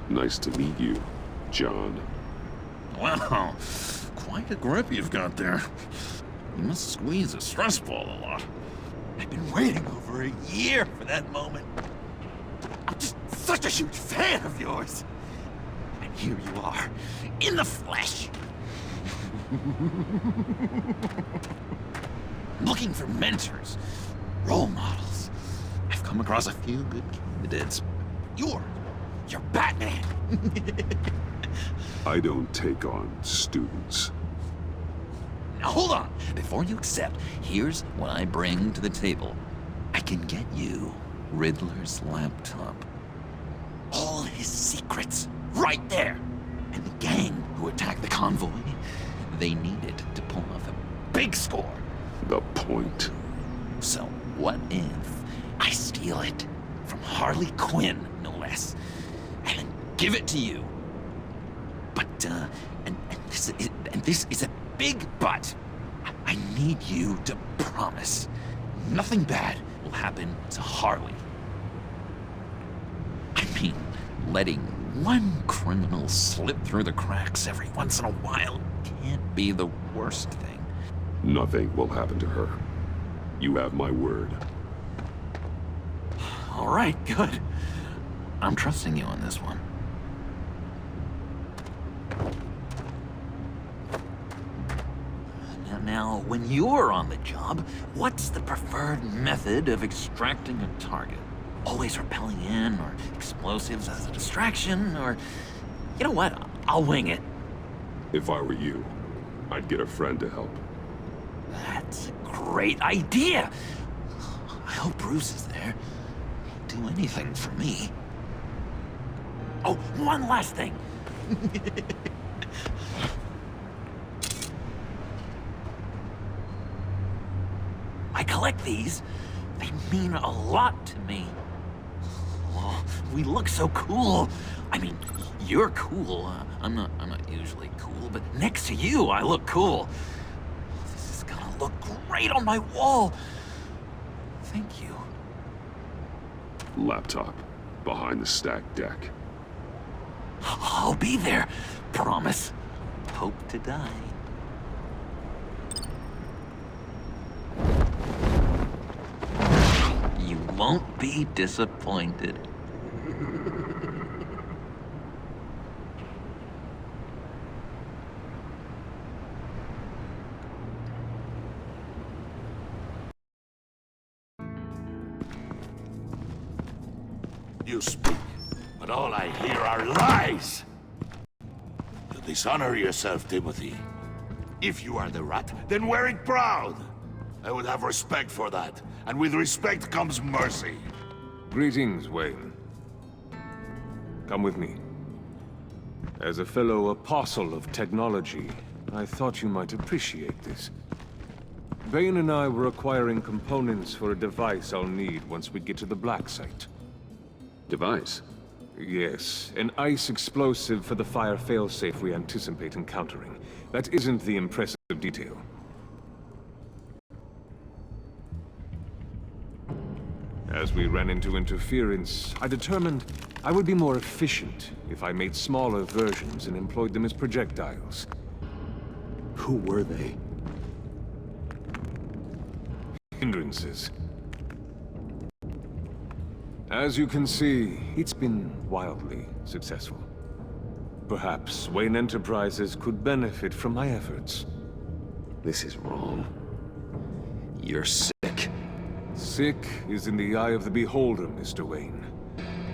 Nice to meet you, John. Wow, quite a grip you've got there. You must squeeze a stress ball a lot. I've been waiting over a year for that moment. I'm just such a huge fan of yours. And here you are, in the flesh. Looking for mentors, role models. I've come across a few good candidates. You're Batman. I don't take on students. Now hold on. Before you accept, here's what I bring to the table. I can get you Riddler's laptop. All his secrets, right there. And the gang who attacked the convoy, they need it to pull off a big score. The point. So what if I steal it from Harley Quinn, no less, and then give it to you? But, and this is a big but. I need you to promise nothing bad will happen to Harley. I mean, letting one criminal slip through the cracks every once in a while can't be the worst thing. Nothing will happen to her. You have my word. All right, good. I'm trusting you on this one. Now, when you're on the job, what's the preferred method of extracting a target? Always rappelling in, or explosives as a distraction, or... You know what? I'll wing it. If I were you, I'd get a friend to help. That's a great idea! I hope Bruce is there. He'd do anything for me. Oh, one last thing! I collect these. They mean a lot to me. Oh, we look so cool. I mean, you're cool. I'm not usually cool, but next to you, I look cool. This is gonna look great on my wall. Thank you. Laptop. Behind the stacked deck. I'll be there. Promise. Hope to die. You won't be disappointed. You speak, but all I hear are lies! You dishonor yourself, Timothy. If you are the rat, then wear it proud! I would have respect for that, and with respect comes mercy. Greetings, Wayne. Come with me. As a fellow apostle of technology, I thought you might appreciate this. Bane and I were acquiring components for a device I'll need once we get to the Black Site. Device? Yes, an ice explosive for the fire failsafe we anticipate encountering. That isn't the impressive detail. As we ran into interference, I determined I would be more efficient if I made smaller versions and employed them as projectiles. Who were they? Hindrances. As you can see, it's been wildly successful. Perhaps Wayne Enterprises could benefit from my efforts. This is wrong. You're sick. Sick is in the eye of the beholder, Mr. Wayne.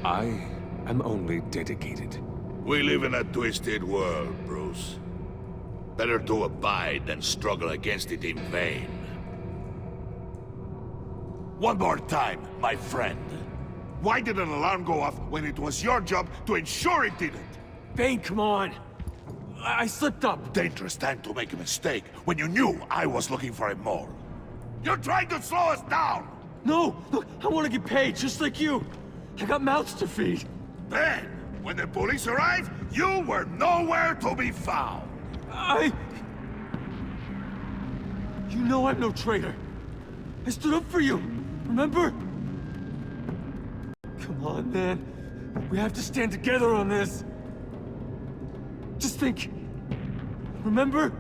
I am only dedicated. We live in a twisted world, Bruce. Better to abide than struggle against it in vain. One more time, my friend. Why did an alarm go off when it was your job to ensure it didn't? Bane, come on! I slipped up! Dangerous time to make a mistake when you knew I was looking for a mole. You're trying to slow us down! No! Look, I want to get paid, just like you! I got mouths to feed! Then, when the police arrived, you were nowhere to be found! You know I'm no traitor. I stood up for you, remember? Come on, man. We have to stand together on this. Just think. Remember?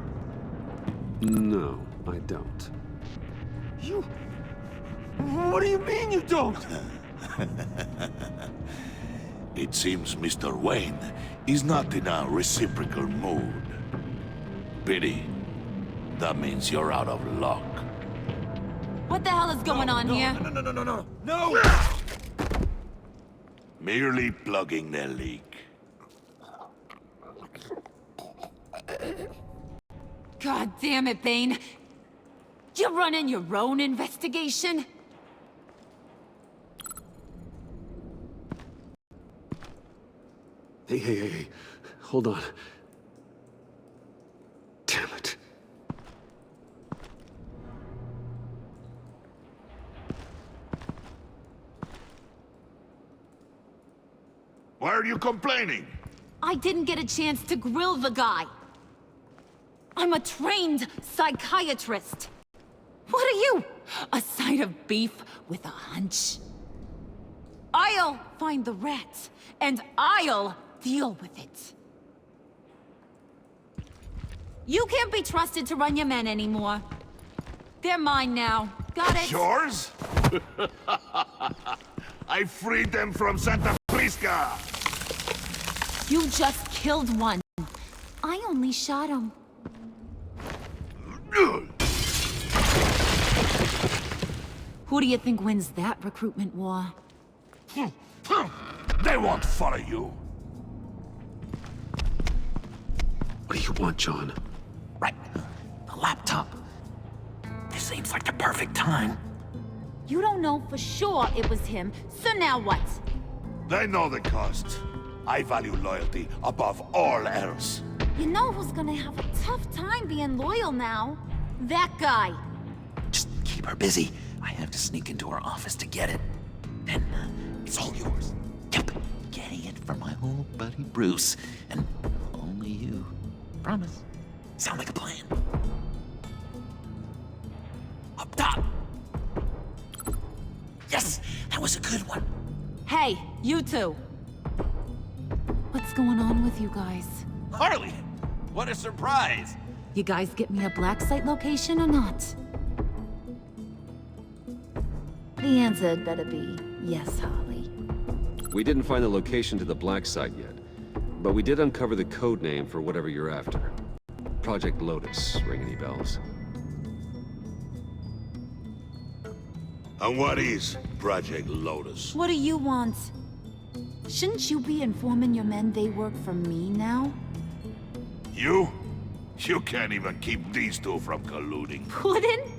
No, I don't. You... What do you mean you don't? It seems Mr. Wayne is not in a reciprocal mood. Pity. That means you're out of luck. What the hell is going on here? No! Merely plugging the leak. God damn it, Bane. You're running your own investigation? Hey. Hold on. Damn it. Why are you complaining? I didn't get a chance to grill the guy. I'm a trained psychiatrist. What are you? A side of beef with a hunch? I'll find the rat, and I'll deal with it. You can't be trusted to run your men anymore. They're mine now. Got it? Yours? I freed them from Santa Prisca! You just killed one. I only shot him. Who do you think wins that recruitment war? They won't follow you. What do you want, John? Right. The laptop. This seems like the perfect time. You don't know for sure it was him, so now what? They know the cost. I value loyalty above all else. You know who's gonna have a tough time being loyal now? That guy. Just keep her busy. I have to sneak into her office to get it. Then, it's all yours. Yep. Getting it from my old buddy Bruce. And only you. Promise. Sound like a plan. Up top. Yes! That was a good one. Hey, you two. What's going on with you guys? Harley! What a surprise! You guys get me a black site location or not? The answer had better be yes, Harley. We didn't find the location to the black site yet, but we did uncover the code name for whatever you're after. Project Lotus. Ring any bells? And what is Project Lotus? What do you want? Shouldn't you be informing your men they work for me now? You? You can't even keep these two from colluding. Puddin'?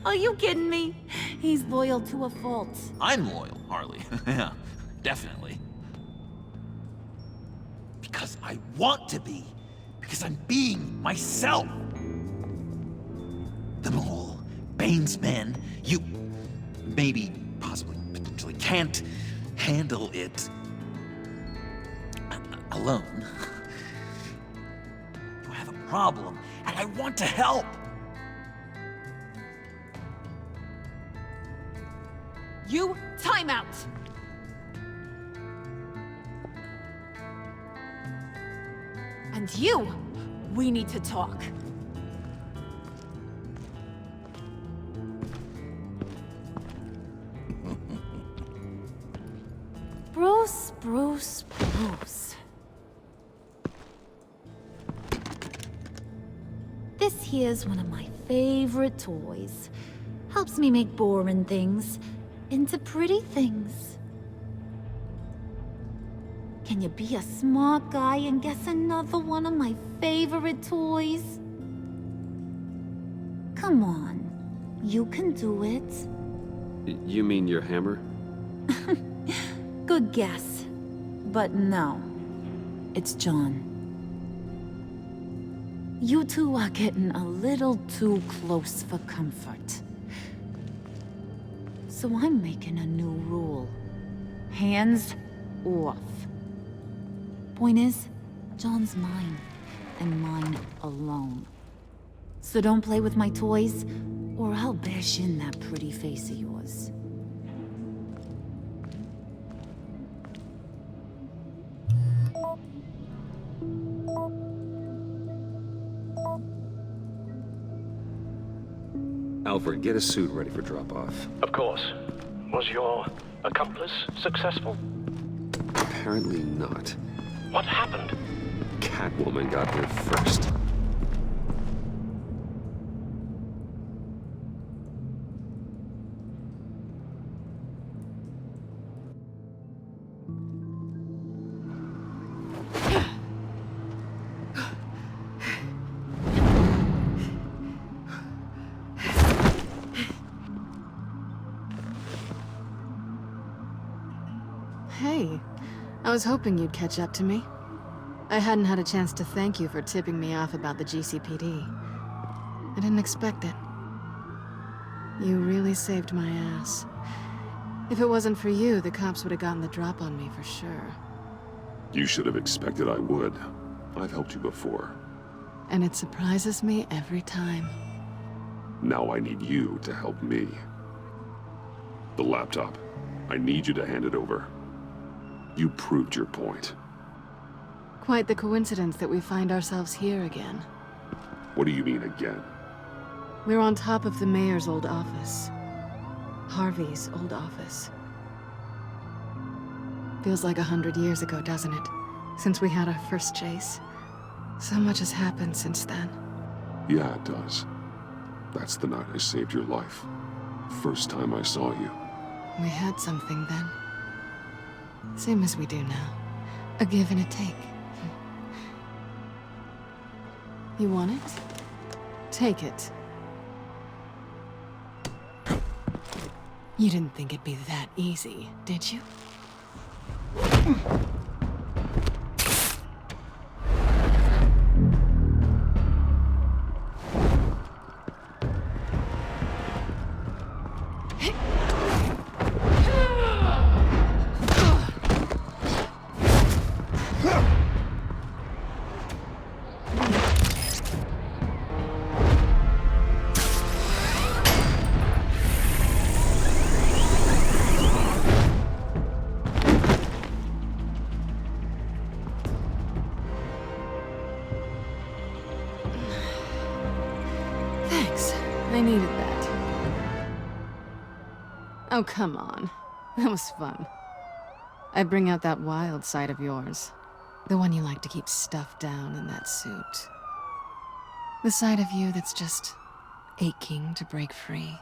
Are you kidding me? He's loyal to a fault. I'm loyal, Harley. Yeah, definitely. Because I want to be. Because I'm being myself. The mole, Bane's men, you maybe, possibly, potentially can't handle it alone. You have a problem, and I want to help. You, time out! And you, we need to talk. Bruce. This here's one of my favorite toys. Helps me make boring things into pretty things. Can you be a smart guy and guess another one of my favorite toys? Come on, you can do it. You mean your hammer? Good guess. But no, it's John. You two are getting a little too close for comfort. So I'm making a new rule. Hands off. Point is, John's mine, and mine alone. So don't play with my toys, or I'll bash in that pretty face of yours. Alfred, get a suit ready for drop-off. Of course. Was your accomplice successful? Apparently not. What happened? Catwoman got there first. Hey, I was hoping you'd catch up to me. I hadn't had a chance to thank you for tipping me off about the GCPD. I didn't expect it. You really saved my ass. If it wasn't for you, the cops would have gotten the drop on me for sure. You should have expected I would. I've helped you before. And it surprises me every time. Now I need you to help me. The laptop. I need you to hand it over. You proved your point. Quite the coincidence that we find ourselves here again. What do you mean again? We're on top of the mayor's old office. Harvey's old office. Feels like 100 years ago, doesn't it? Since we had our first chase. So much has happened since then. Yeah, it does. That's the night I saved your life. First time I saw you. We had something then. Same as we do now. A give and a take. You want it? Take it. You didn't think it'd be that easy, did you? I needed that. Oh, come on. That was fun. I bring out that wild side of yours. The one you like to keep stuffed down in that suit. The side of you that's just aching to break free.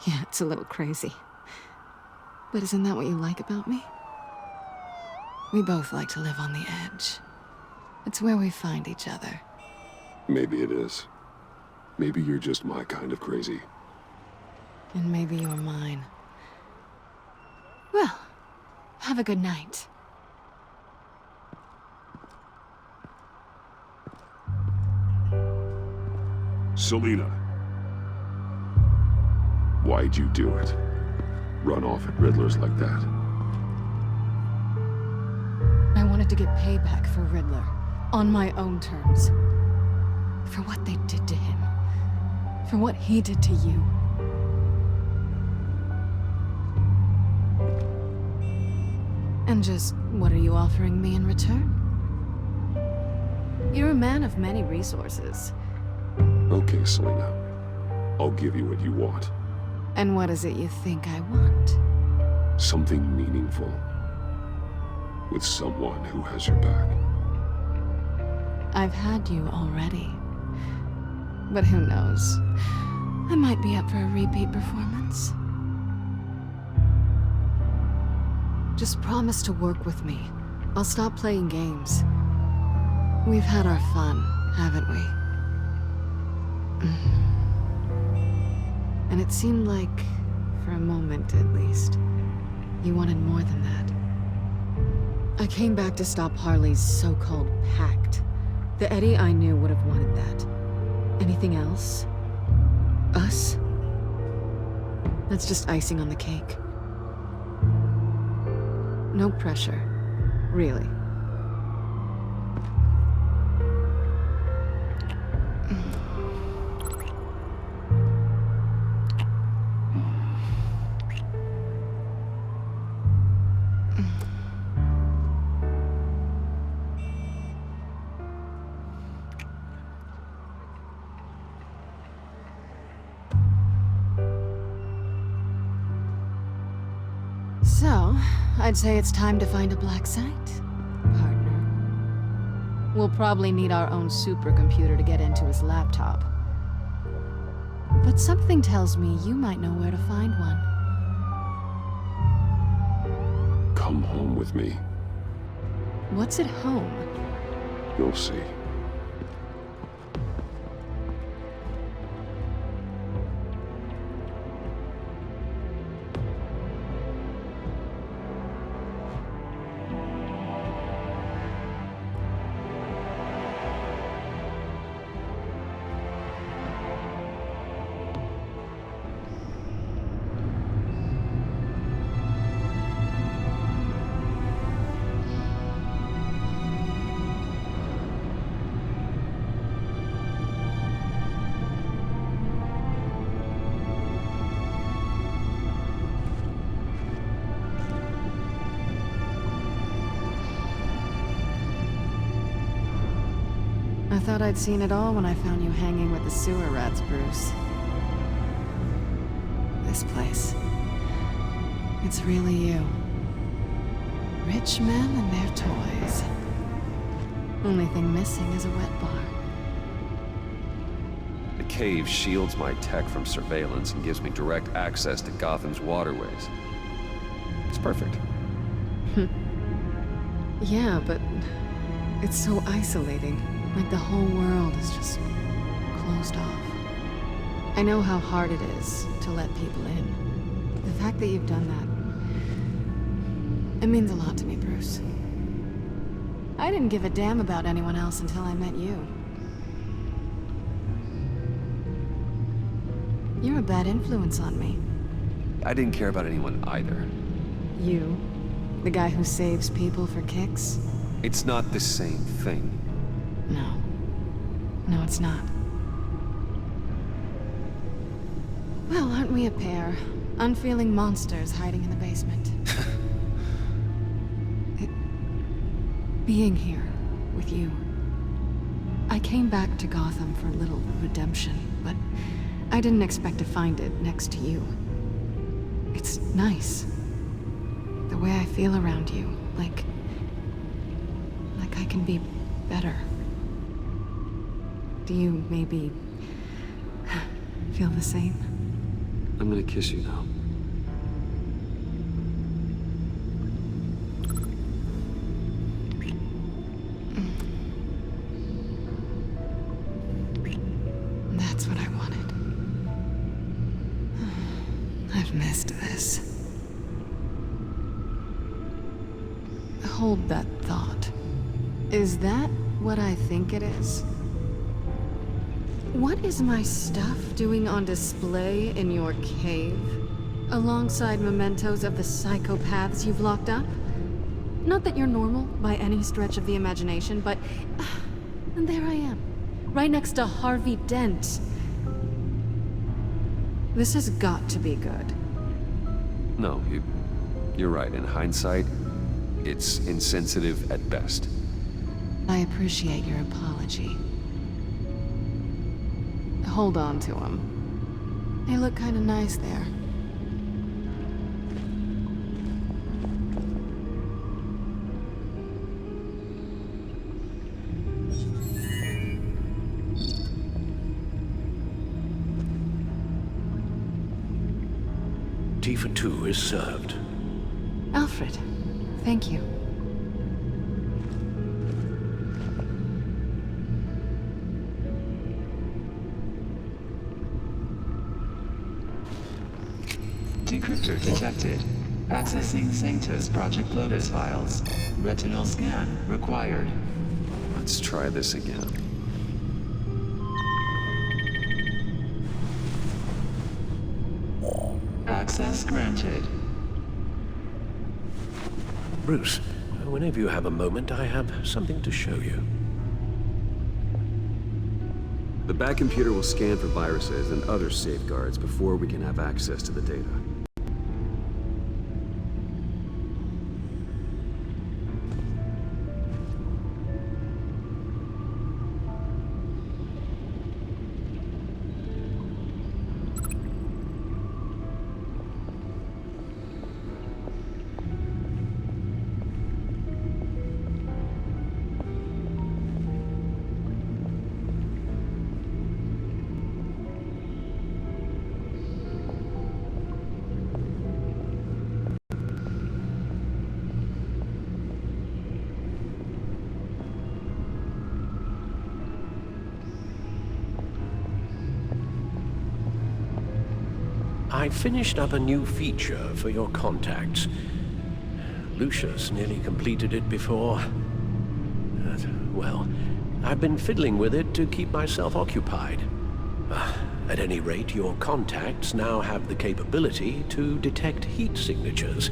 Yeah, it's a little crazy. But isn't that what you like about me? We both like to live on the edge. It's where we find each other. Maybe it is. Maybe you're just my kind of crazy. And maybe you're mine. Well, have a good night. Selina. Why'd you do it? Run off at Riddler's like that? I wanted to get payback for Riddler. On my own terms. For what they did to him. For what he did to you. And just, what are you offering me in return? You're a man of many resources. Okay, Selina. I'll give you what you want. And what is it you think I want? Something meaningful. With someone who has your back. I've had you already. But who knows? I might be up for a repeat performance. Just promise to work with me. I'll stop playing games. We've had our fun, haven't we? And it seemed like, for a moment at least, you wanted more than that. I came back to stop Harley's so-called pact. The Eddie I knew would have wanted that. Anything else? Us? That's just icing on the cake. No pressure. Really. So, I'd say it's time to find a black site, partner. We'll probably need our own supercomputer to get into his laptop. But something tells me you might know where to find one. Come home with me. What's at home? You'll see. I thought I'd seen it all when I found you hanging with the sewer rats, Bruce. This place. It's really you. Rich men and their toys. Only thing missing is a wet bar. The cave shields my tech from surveillance and gives me direct access to Gotham's waterways. It's perfect. Yeah, but it's so isolating. Like the whole world is just closed off. I know how hard it is to let people in. The fact that you've done that, it means a lot to me, Bruce. I didn't give a damn about anyone else until I met you. You're a bad influence on me. I didn't care about anyone either. You? The guy who saves people for kicks? It's not the same thing. No. No, it's not. Well, aren't we a pair? Unfeeling monsters hiding in the basement. Being here with you. I came back to Gotham for a little redemption, but I didn't expect to find it next to you. It's nice. The way I feel around you, like I can be better. Do you maybe feel the same? I'm gonna kiss you now. That's what I wanted. I've missed this. Hold that thought. Is that what I think it is? What is my stuff doing on display in your cave? Alongside mementos of the psychopaths you've locked up? Not that you're normal by any stretch of the imagination, but and there I am, right next to Harvey Dent. This has got to be good. No, you're right. In hindsight, it's insensitive at best. I appreciate your apology. Hold on to them. They look kind of nice there. Tea for two is served. Alfred, thank you. Decryptor detected. Accessing Sanctus Project Lotus files. Retinal scan required. Let's try this again. Access granted. Bruce, whenever you have a moment, I have something to show you. The back computer will scan for viruses and other safeguards before we can have access to the data. I finished up a new feature for your contacts. Lucius nearly completed it before. Well, I've been fiddling with it to keep myself occupied. At any rate, your contacts now have the capability to detect heat signatures.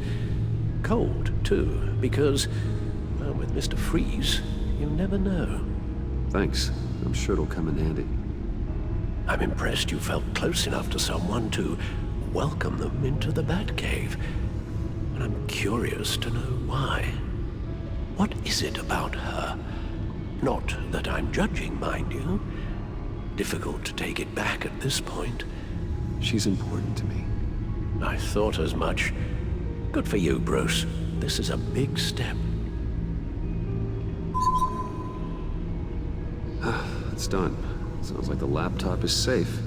Cold, too, because, well, with Mr. Freeze, you never know. Thanks. I'm sure it'll come in handy. I'm impressed you felt close enough to someone to welcome them into the Batcave. And I'm curious to know why. What is it about her? Not that I'm judging, mind you. Difficult to take it back at this point. She's important to me. I thought as much. Good for you, Bruce. This is a big step. It's done. Sounds like the laptop is safe.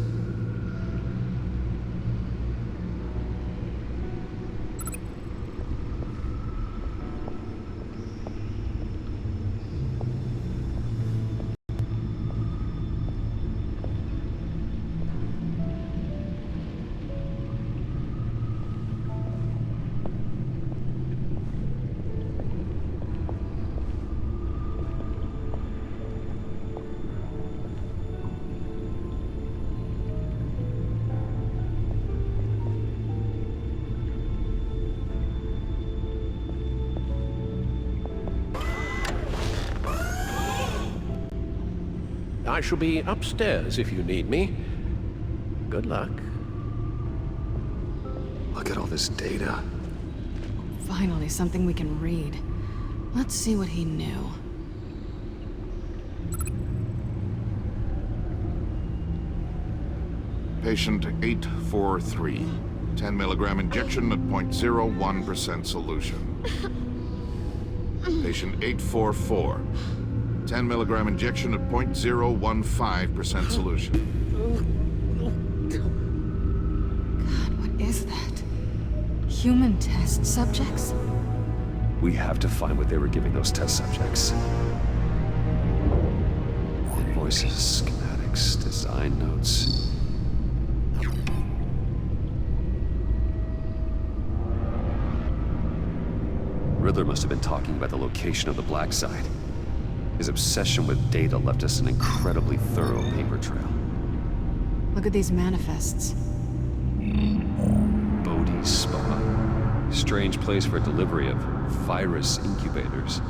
I shall be upstairs if you need me. Good luck. Look at all this data. Finally, something we can read. Let's see what he knew. Patient 843. 10 milligram injection at 0.01% solution. Patient 844. 10 milligram injection at 0.015% solution. God, what is that? Human test subjects? We have to find what they were giving those test subjects. Invoices, schematics, design notes. Riddler must have been talking about the location of the black site. His obsession with data left us an incredibly thorough paper trail. Look at these manifests. Bodhi's Spa. Strange place for delivery of virus incubators.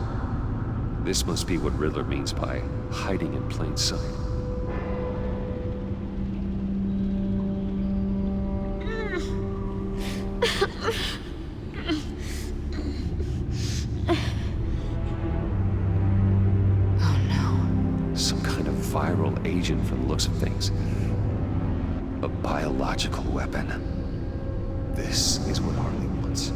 This must be what Riddler means by hiding in plain sight. Viral agent from the looks of things. A biological weapon. This is what Harley wants.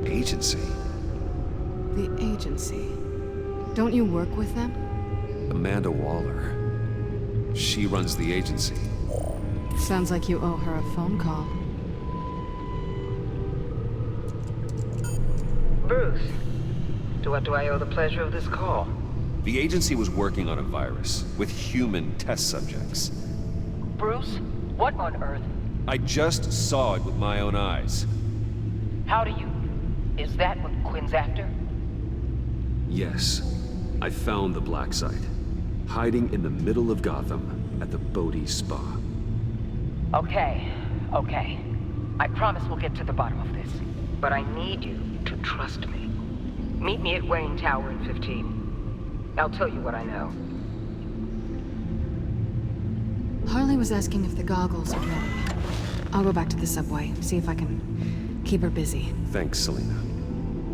Agency. The agency. Don't you work with them? Amanda Waller. She runs the agency. Sounds like you owe her a phone call. Bruce. To what do I owe the pleasure of this call? The agency was working on a virus with human test subjects. Bruce? What on earth? I just saw it with my own eyes. How do you... Is that what Quinn's after? Yes. I found the black site. Hiding in the middle of Gotham at the Bodhi Spa. Okay. I promise we'll get to the bottom of this. But I need you to trust me. Meet me at Wayne Tower in 15. I'll tell you what I know. Harley was asking if the goggles are ready. I'll go back to the subway, see if I can keep her busy. Thanks, Selina.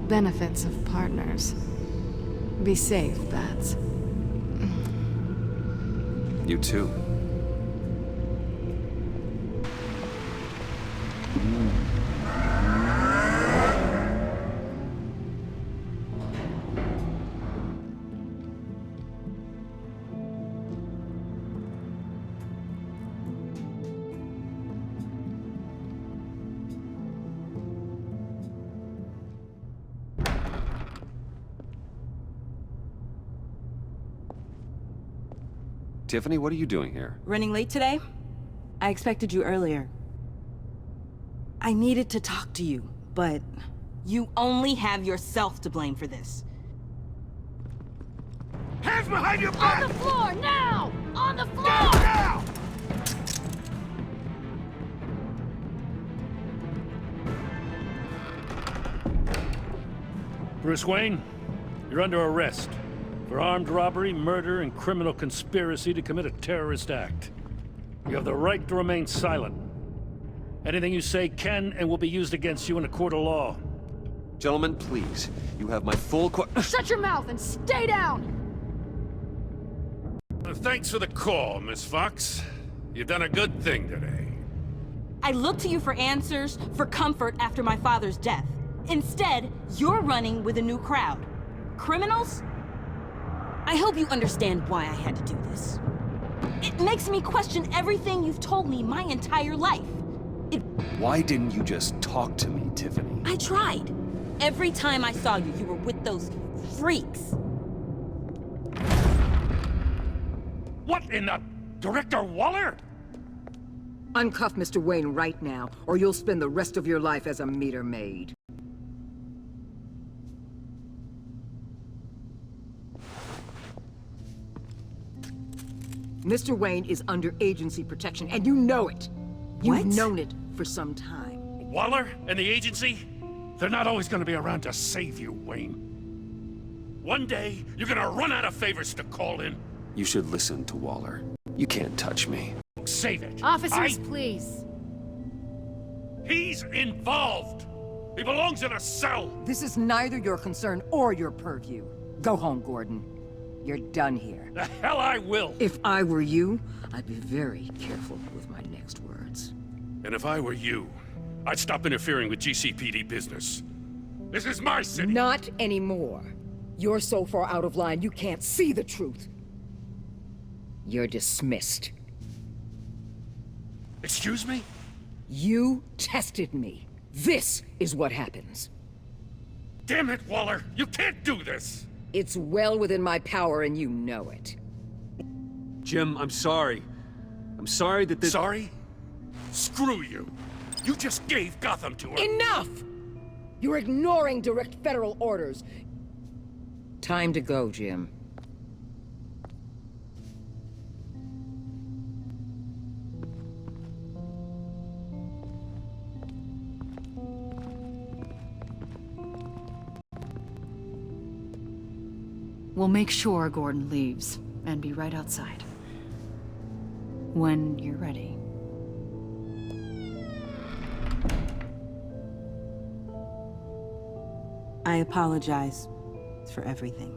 Benefits of partners. Be safe, Bats. You too. Tiffany, what are you doing here? Running late today? I expected you earlier. I needed to talk to you, but you only have yourself to blame for this. Hands behind your back! On the floor, now! On the floor! Now! Bruce Wayne, you're under arrest for armed robbery, murder, and criminal conspiracy to commit a terrorist act. You have the right to remain silent. Anything you say can and will be used against you in a court of law. Gentlemen, please. You have my full Shut your mouth and stay down! Thanks for the call, Miss Fox. You've done a good thing today. I looked to you for answers, for comfort after my father's death. Instead, you're running with a new crowd. Criminals? I hope you understand why I had to do this. It makes me question everything you've told me my entire life. Why didn't you just talk to me, Tiffany? I tried. Every time I saw you, you were with those freaks. What in the... Director Waller? Uncuff Mr. Wayne right now, or you'll spend the rest of your life as a meter maid. Mr. Wayne is under agency protection, and you know it. You've known it for some time. Waller and the agency? They're not always gonna be around to save you, Wayne. One day, you're gonna run out of favors to call in. You should listen to Waller. You can't touch me. Save it. Officers, please. He's involved. He belongs in a cell. This is neither your concern or your purview. Go home, Gordon. You're done here. The hell I will. If I were you, I'd be very careful with my next words. And if I were you, I'd stop interfering with GCPD business. This is my city. Not anymore. You're so far out of line, you can't see the truth. You're dismissed. Excuse me? You tested me. This is what happens. Damn it, Waller! You can't do this! It's well within my power and you know it. Jim, I'm sorry. I'm sorry that this— Sorry? Screw you. You just gave Gotham to her. Enough! You're ignoring direct federal orders. Time to go, Jim. We'll make sure Gordon leaves, and be right outside. When you're ready. I apologize for everything.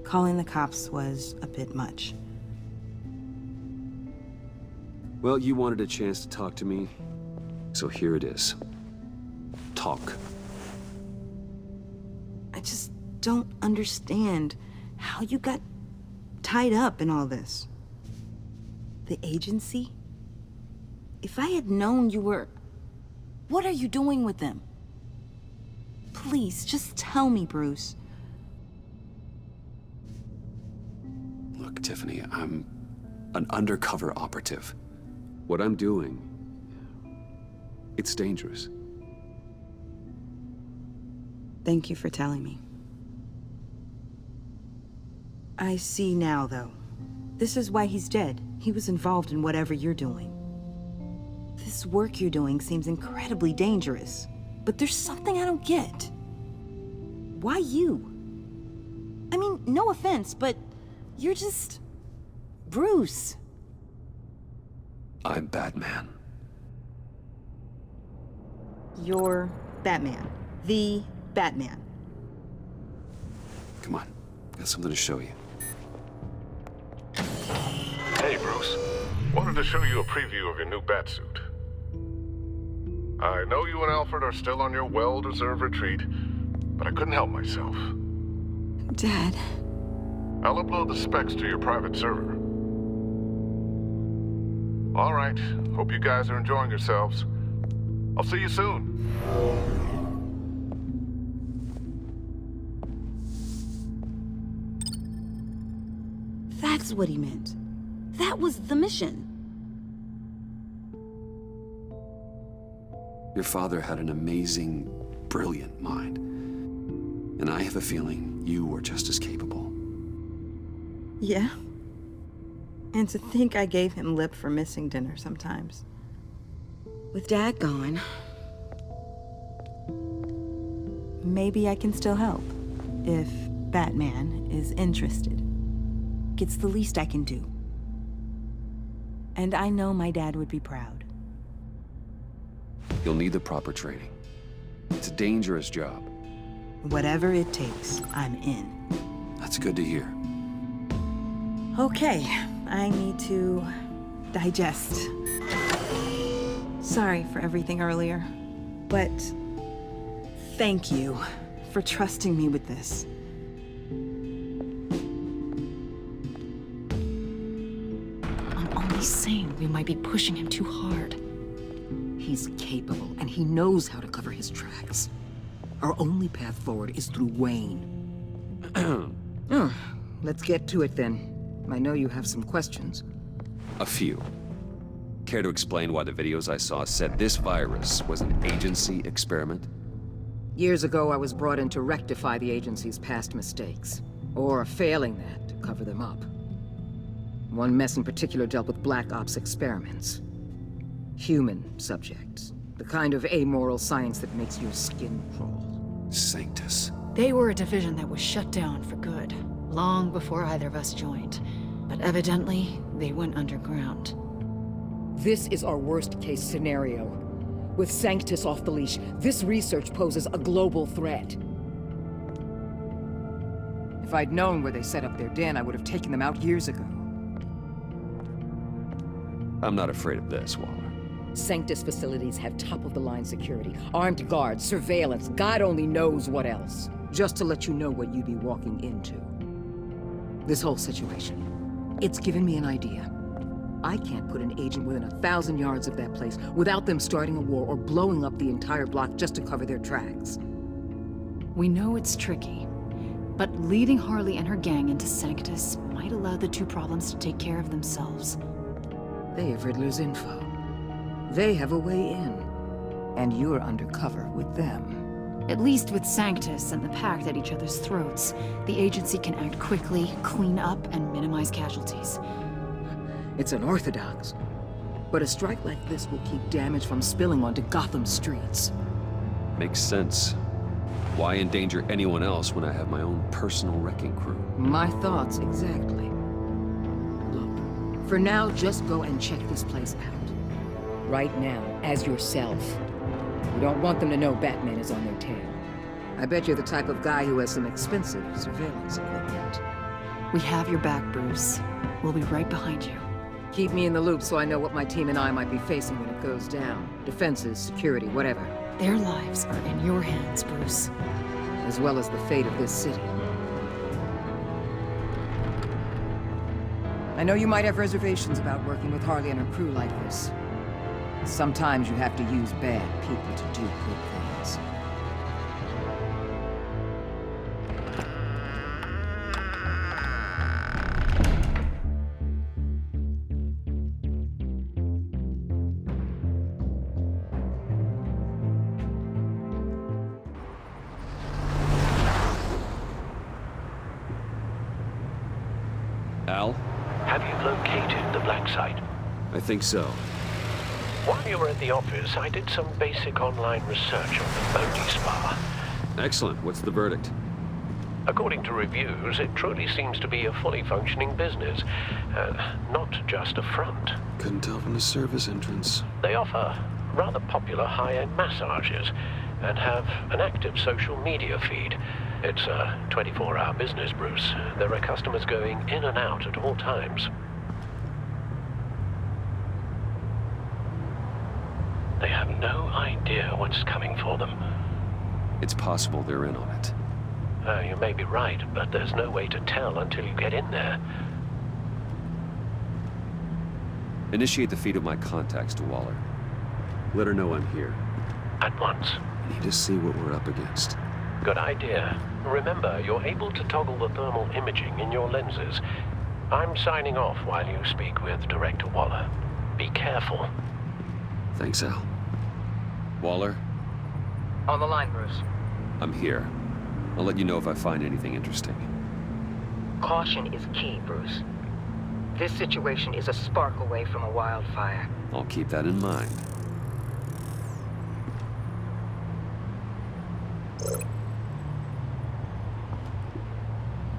Calling the cops was a bit much. Well, you wanted a chance to talk to me, so here it is. Talk. I just don't understand how you got tied up in all this. The agency? If I had known you were... What are you doing with them? Please, just tell me, Bruce. Look, Tiffany, I'm an undercover operative. What I'm doing, it's dangerous. Thank you for telling me. I see now, though. This is why he's dead. He was involved in whatever you're doing. This work you're doing seems incredibly dangerous. But there's something I don't get. Why you? I mean, no offense, but you're just... Bruce. I'm Batman. You're Batman. The Batman. Come on, got something to show you. Hey, Bruce. Wanted to show you a preview of your new Batsuit. I know you and Alfred are still on your well-deserved retreat, but I couldn't help myself. Dad. I'll upload the specs to your private server. All right. Hope you guys are enjoying yourselves. I'll see you soon. That's what he meant. That was the mission. Your father had an amazing, brilliant mind. And I have a feeling you were just as capable. Yeah. And to think I gave him lip for missing dinner sometimes. With Dad gone, maybe I can still help. If Batman is interested. It's the least I can do. And I know my dad would be proud. You'll need the proper training. It's a dangerous job. Whatever it takes, I'm in. That's good to hear. Okay, I need to digest. Sorry for everything earlier, but thank you for trusting me with this. I'm only saying we might be pushing him too hard. He's capable, and he knows how to cover his tracks. Our only path forward is through Wayne. Let's get to it then. I know you have some questions. A few. Care to explain why the videos I saw said this virus was an agency experiment? Years ago, I was brought in to rectify the agency's past mistakes. Or failing that, to cover them up. One mess in particular dealt with Black Ops experiments. Human subjects. The kind of amoral science that makes your skin crawl. Sanctus. They were a division that was shut down for good, long before either of us joined. But evidently, they went underground. This is our worst-case scenario. With Sanctus off the leash, this research poses a global threat. If I'd known where they set up their den, I would have taken them out years ago. I'm not afraid of this, Waller. Sanctus facilities have top-of-the-line security, armed guards, surveillance, God only knows what else. Just to let you know what you'd be walking into. This whole situation, it's given me an idea. I can't put an agent within 1,000 yards of that place without them starting a war or blowing up the entire block just to cover their tracks. We know it's tricky, but leading Harley and her gang into Sanctus might allow the two problems to take care of themselves. They have Riddler's info. They have a way in. And you're undercover with them. At least with Sanctus and the Pact at each other's throats, the agency can act quickly, clean up, and minimize casualties. It's unorthodox. But a strike like this will keep damage from spilling onto Gotham streets. Makes sense. Why endanger anyone else when I have my own personal wrecking crew? My thoughts, exactly. Look, for now, just go and check this place out. Right now, as yourself. You don't want them to know Batman is on their tail. I bet you're the type of guy who has some expensive surveillance equipment. We have your back, Bruce. We'll be right behind you. Keep me in the loop so I know what my team and I might be facing when it goes down. Defenses, security, whatever. Their lives are in your hands, Bruce. As well as the fate of this city. I know you might have reservations about working with Harley and her crew like this. Sometimes you have to use bad people to do good things. Al? Have you located the black site? I think so. While you were at the office, I did some basic online research on the Bodhi Spa. Excellent. What's the verdict? According to reviews, it truly seems to be a fully functioning business, not just a front. Couldn't tell from the service entrance. They offer rather popular high-end massages and have an active social media feed. It's a 24-hour business, Bruce. There are customers going in and out at all times. They have no idea what's coming for them. It's possible they're in on it. You may be right, but there's no way to tell until you get in there. Initiate the feed of my contacts to Waller. Let her know I'm here. At once. I need to see what we're up against. Good idea. Remember, you're able to toggle the thermal imaging in your lenses. I'm signing off while you speak with Director Waller. Be careful. Thanks, Al. Waller? On the line, Bruce. I'm here. I'll let you know if I find anything interesting. Caution is key, Bruce. This situation is a spark away from a wildfire. I'll keep that in mind.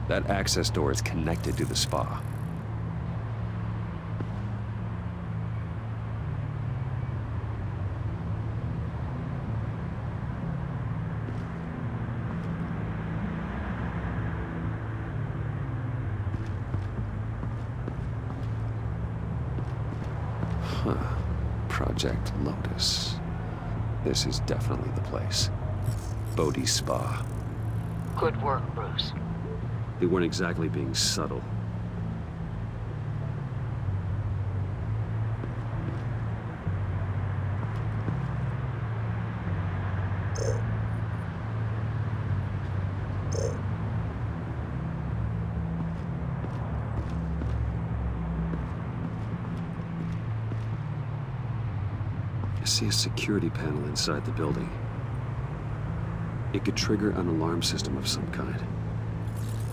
That access door is connected to the spa. Huh. Project Lotus. This is definitely the place. Bodhi's Spa. Good work, Bruce. They weren't exactly being subtle. I see a security panel inside the building. It could trigger an alarm system of some kind.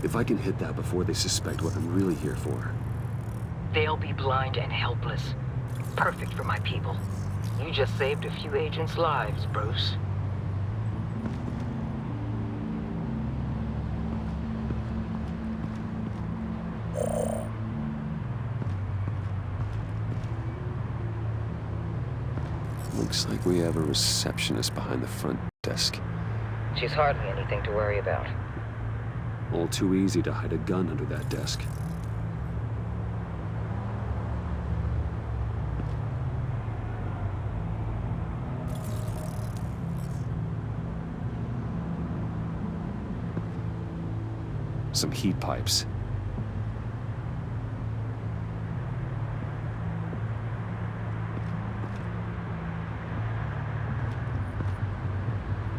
If I can hit that before they suspect what I'm really here for. They'll be blind and helpless. Perfect for my people. You just saved a few agents' lives, Bruce. Looks like we have a receptionist behind the front desk. She's hardly anything to worry about. All too easy to hide a gun under that desk. Some heat pipes.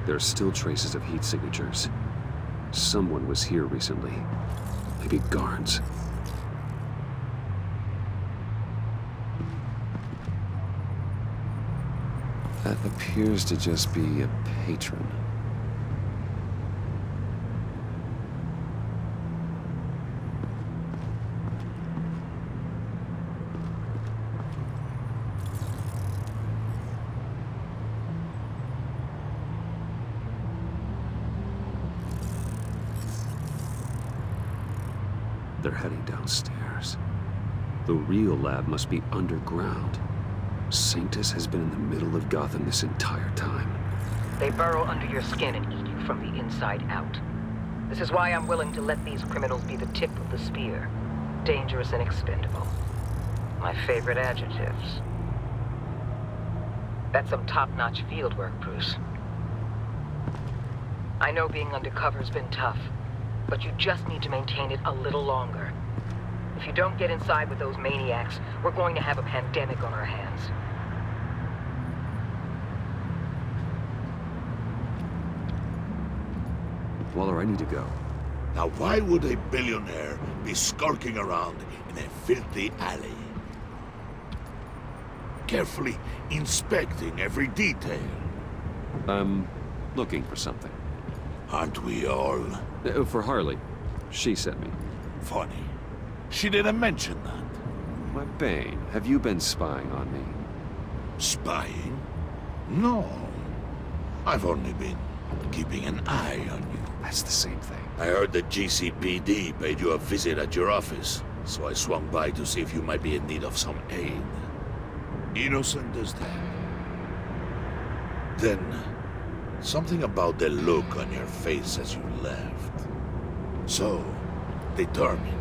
There are still traces of heat signatures. Someone was here recently. Maybe guards. That appears to just be a patron. They're heading downstairs. The real lab must be underground. Sanctus has been in the middle of Gotham this entire time. They burrow under your skin and eat you from the inside out. This is why I'm willing to let these criminals be the tip of the spear. Dangerous and expendable. My favorite adjectives. That's some top-notch field work, Bruce. I know being undercover's been tough, but you just need to maintain it a little longer. If you don't get inside with those maniacs, we're going to have a pandemic on our hands. Waller, I need to go. Now why would a billionaire be skulking around in a filthy alley? Carefully inspecting every detail. I'm looking for something. Aren't we all? For Harley. She sent me. Funny. She didn't mention that. My Bane, have you been spying on me? Spying? No. I've only been keeping an eye on you. That's the same thing. I heard the GCPD paid you a visit at your office, so I swung by to see if you might be in need of some aid. Innocent as that. Then, something about the look on your face as you left. So, determined.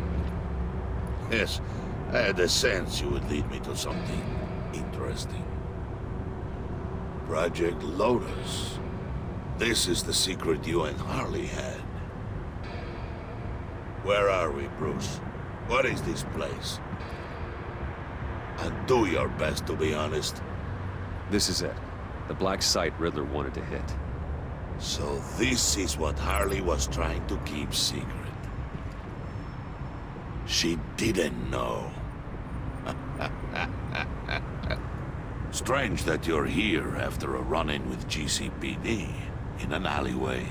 Yes, I had a sense you would lead me to something interesting. Project Lotus. This is the secret you and Harley had. Where are we, Bruce? What is this place? And do your best to be honest. This is it. The black site Riddler wanted to hit. So this is what Harley was trying to keep secret. She didn't know. Strange that you're here after a run-in with GCPD in an alleyway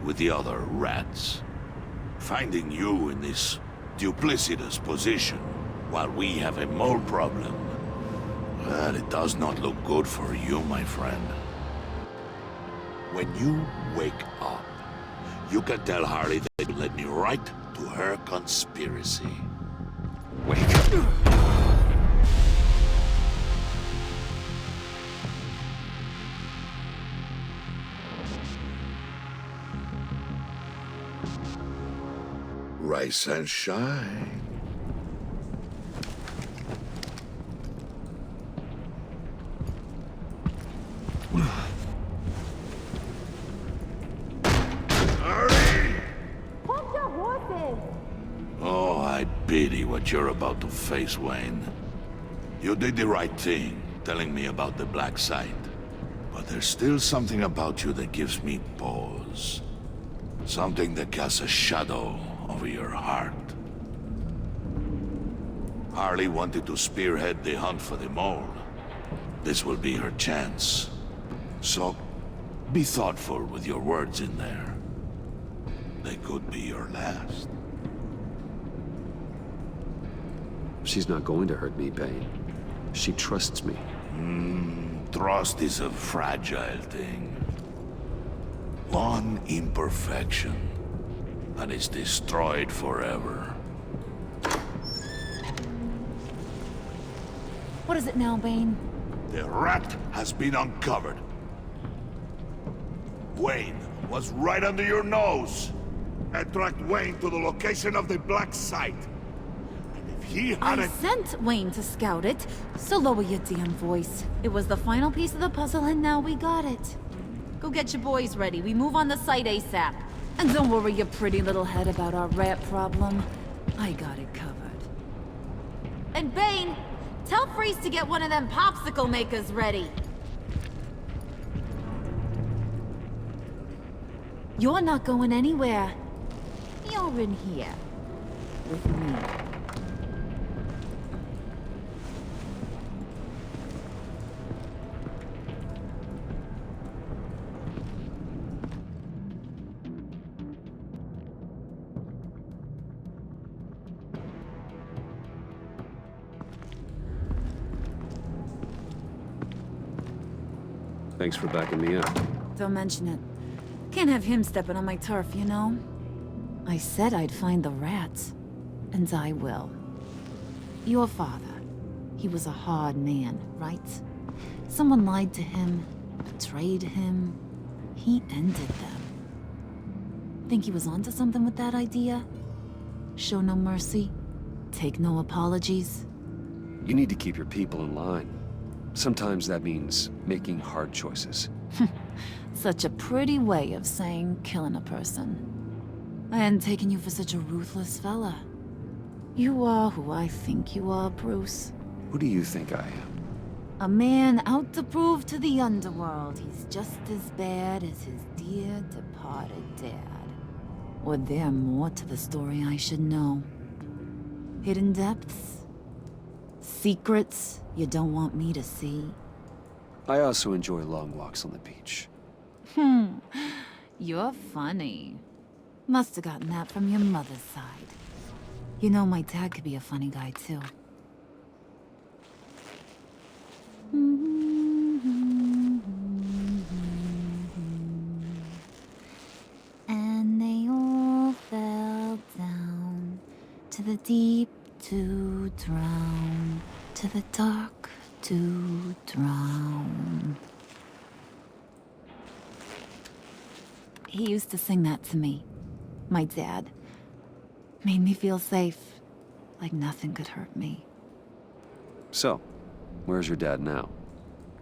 with the other rats. Finding you in this duplicitous position while we have a mole problem, well, it does not look good for you, my friend. When you wake up, you can tell Harley that you led me right to her conspiracy. Wake up. Rise and shine. Oh, I pity what you're about to face, Wayne. You did the right thing, telling me about the black site. But there's still something about you that gives me pause. Something that casts a shadow over your heart. Harley wanted to spearhead the hunt for the mole. This will be her chance. So, be thoughtful with your words in there. They could be your last. She's not going to hurt me, Bane. She trusts me. Trust is a fragile thing. One imperfection, and it's destroyed forever. What is it now, Bane? The rat has been uncovered. Wayne was right under your nose. I tracked Wayne to the location of the black site. And if he I hadn't... sent Wayne to scout it, so lower your damn voice. It was the final piece of the puzzle, and now we got it. Go get your boys ready. We move on the site ASAP. And don't worry your pretty little head about our rat problem. I got it covered. And Bane, tell Freeze to get one of them popsicle makers ready. You're not going anywhere. You're in here. With me. Thanks for backing me up. Don't mention it. Can't have him stepping on my turf, you know? I said I'd find the rats. And I will. Your father. He was a hard man, right? Someone lied to him, betrayed him. He ended them. Think he was onto something with that idea? Show no mercy? Take no apologies? You need to keep your people in line. Sometimes that means making hard choices. Such a pretty way of saying killing a person. I hadn't taken you for such a ruthless fella. You are who I think you are, Bruce. Who do you think I am? A man out to prove to the underworld he's just as bad as his dear departed dad. Or there more to the story I should know. Hidden depths? Secrets you don't want me to see? I also enjoy long walks on the beach. You're funny. Must have gotten that from your mother's side. You know, my dad could be a funny guy, too. And they all fell down to the deep to drown, to the dark to drown. He used to sing that to me. My dad. Made me feel safe. Like nothing could hurt me. So, where's your dad now?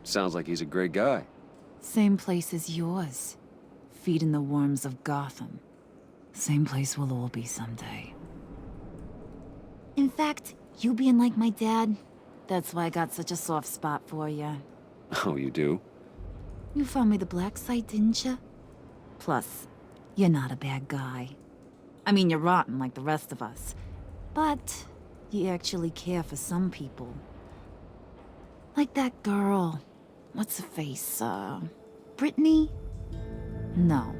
Sounds like he's a great guy. Same place as yours. Feeding the worms of Gotham. Same place we'll all be someday. In fact, you being like my dad, that's why I got such a soft spot for you. Oh, you do? You found me the black site, didn't you? Plus, you're not a bad guy. I mean, you're rotten like the rest of us. But you actually care for some people. Like that girl. What's her face? Brittany? No.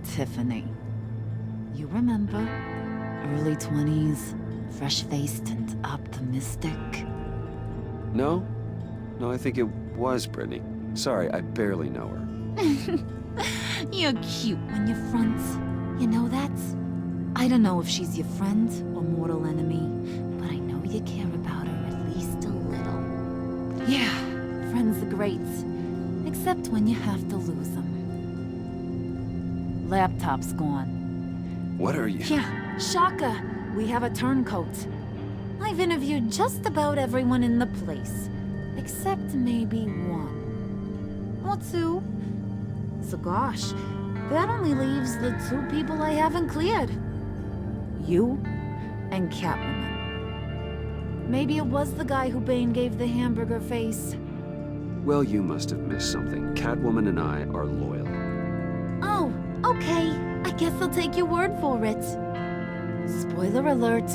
Tiffany. You remember? Early 20s, fresh-faced and optimistic. No? No, I think it was Brittany. Sorry, I barely know her. You're cute when you front. You know that? I don't know if she's your friend or mortal enemy, but I know you care about her at least a little. Yeah, friends are great. Except when you have to lose them. Laptop's gone. What are you? Yeah, shocker. We have a turncoat. I've interviewed just about everyone in the place. Except maybe one. Or two. So gosh, that only leaves the two people I haven't cleared. You and Catwoman. Maybe it was the guy who Bane gave the hamburger face. Well, you must have missed something. Catwoman and I are loyal. Oh, okay. I guess I'll take your word for it. Spoiler alert.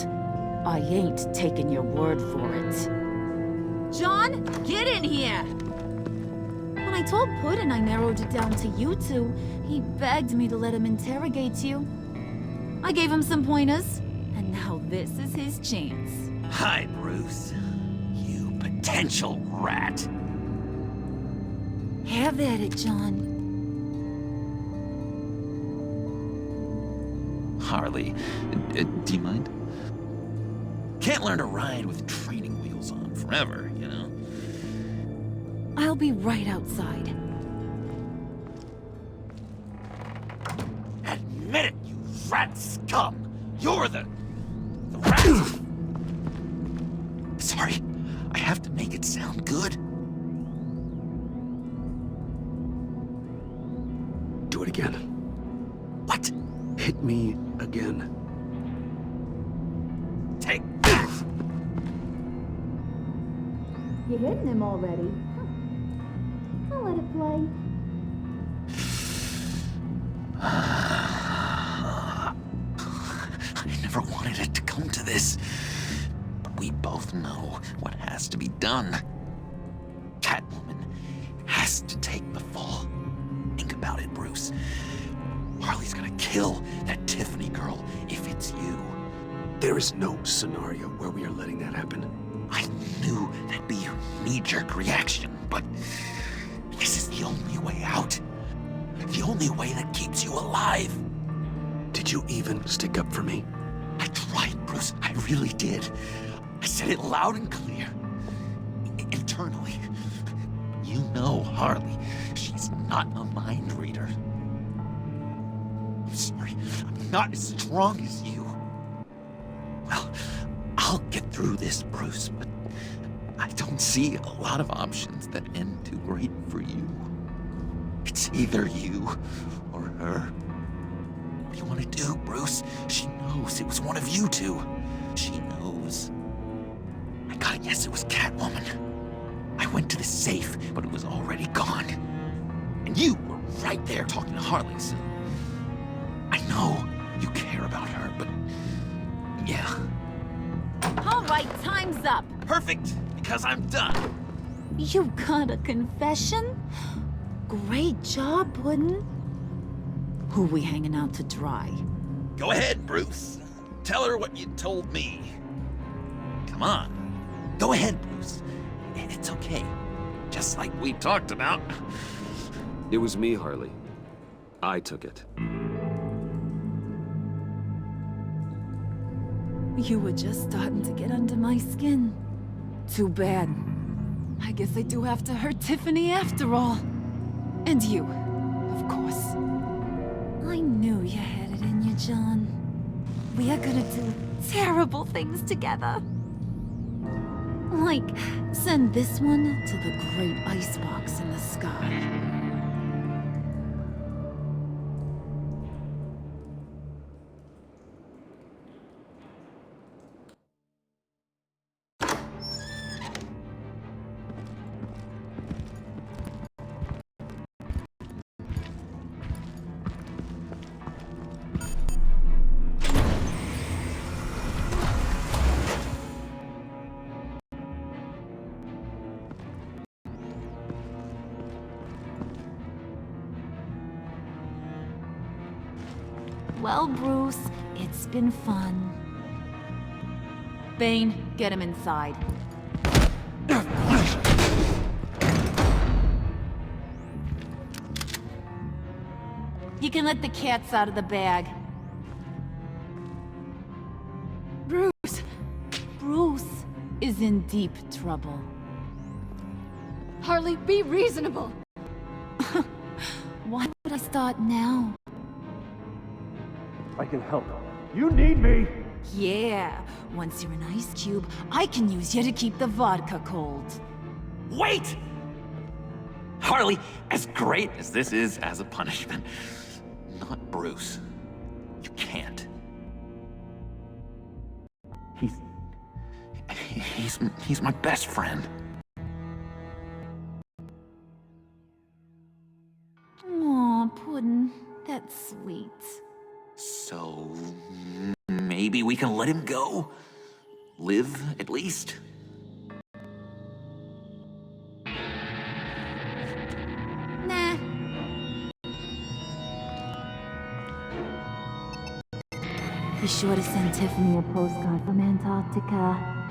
I ain't taking your word for it. John, get in here! When I told Puddin' I narrowed it down to you two, he begged me to let him interrogate you. I gave him some pointers, and now this is his chance. Hi, Bruce. You potential rat. Have at it, John. Harley, do you mind? Can't learn to ride with training wheels on forever, you know? I'll be right outside. Admit it, you rat scum! You're the rat! Sorry, I have to make it sound good. Do it again. What? Hit me again. Take that! You're hitting him already. I'll let it play. I never wanted it to come to this. But we both know what has to be done. Catwoman has to take the fall. Think about it, Bruce. Harley's gonna kill that Tiffany girl if it's you. There is no scenario where we are letting that happen. I knew that'd be your knee-jerk reaction, but this is the only way out. The only way that keeps you alive. Did you even stick up for me? I tried, Bruce. I really did. I said it loud and clear. Internally. You know Harley. She's not a mind reader. I'm sorry. I'm not as strong as you. Well, I'll get through this, Bruce, but I don't see a lot of options that end too great for you. It's either you or her. What do you want to do, Bruce? She knows it was one of you two. She knows. I gotta guess it was Catwoman. I went to the safe, but it was already gone. And you were right there talking to Harley, so... I know you care about her, but... yeah. All right, time's up. Perfect, because I'm done. You got a confession? Great job, Puddin'. Who we hanging out to dry? Go ahead, Bruce. Tell her what you told me. Come on. Go ahead, Bruce. It's okay. Just like we talked about. It was me, Harley. I took it. You were just starting to get under my skin. Too bad. I guess I do have to hurt Tiffany after all. And you, of course. I knew you had it in you, John. We are gonna do terrible things together. Like, send this one to the great icebox in the sky. Well, Bruce, it's been fun. Bane, get him inside. You can let the cats out of the bag. Bruce! Bruce is in deep trouble. Harley, be reasonable! Why would I start now? I can help. You need me! Yeah, once you're an ice cube, I can use you to keep the vodka cold. Wait! Harley, as great as this is as a punishment, not Bruce. You can't. He's my best friend. Aw, Puddin', that's sweet. So, maybe we can let him go? Live, at least? Nah. Be sure to send Tiffany a postcard from Antarctica.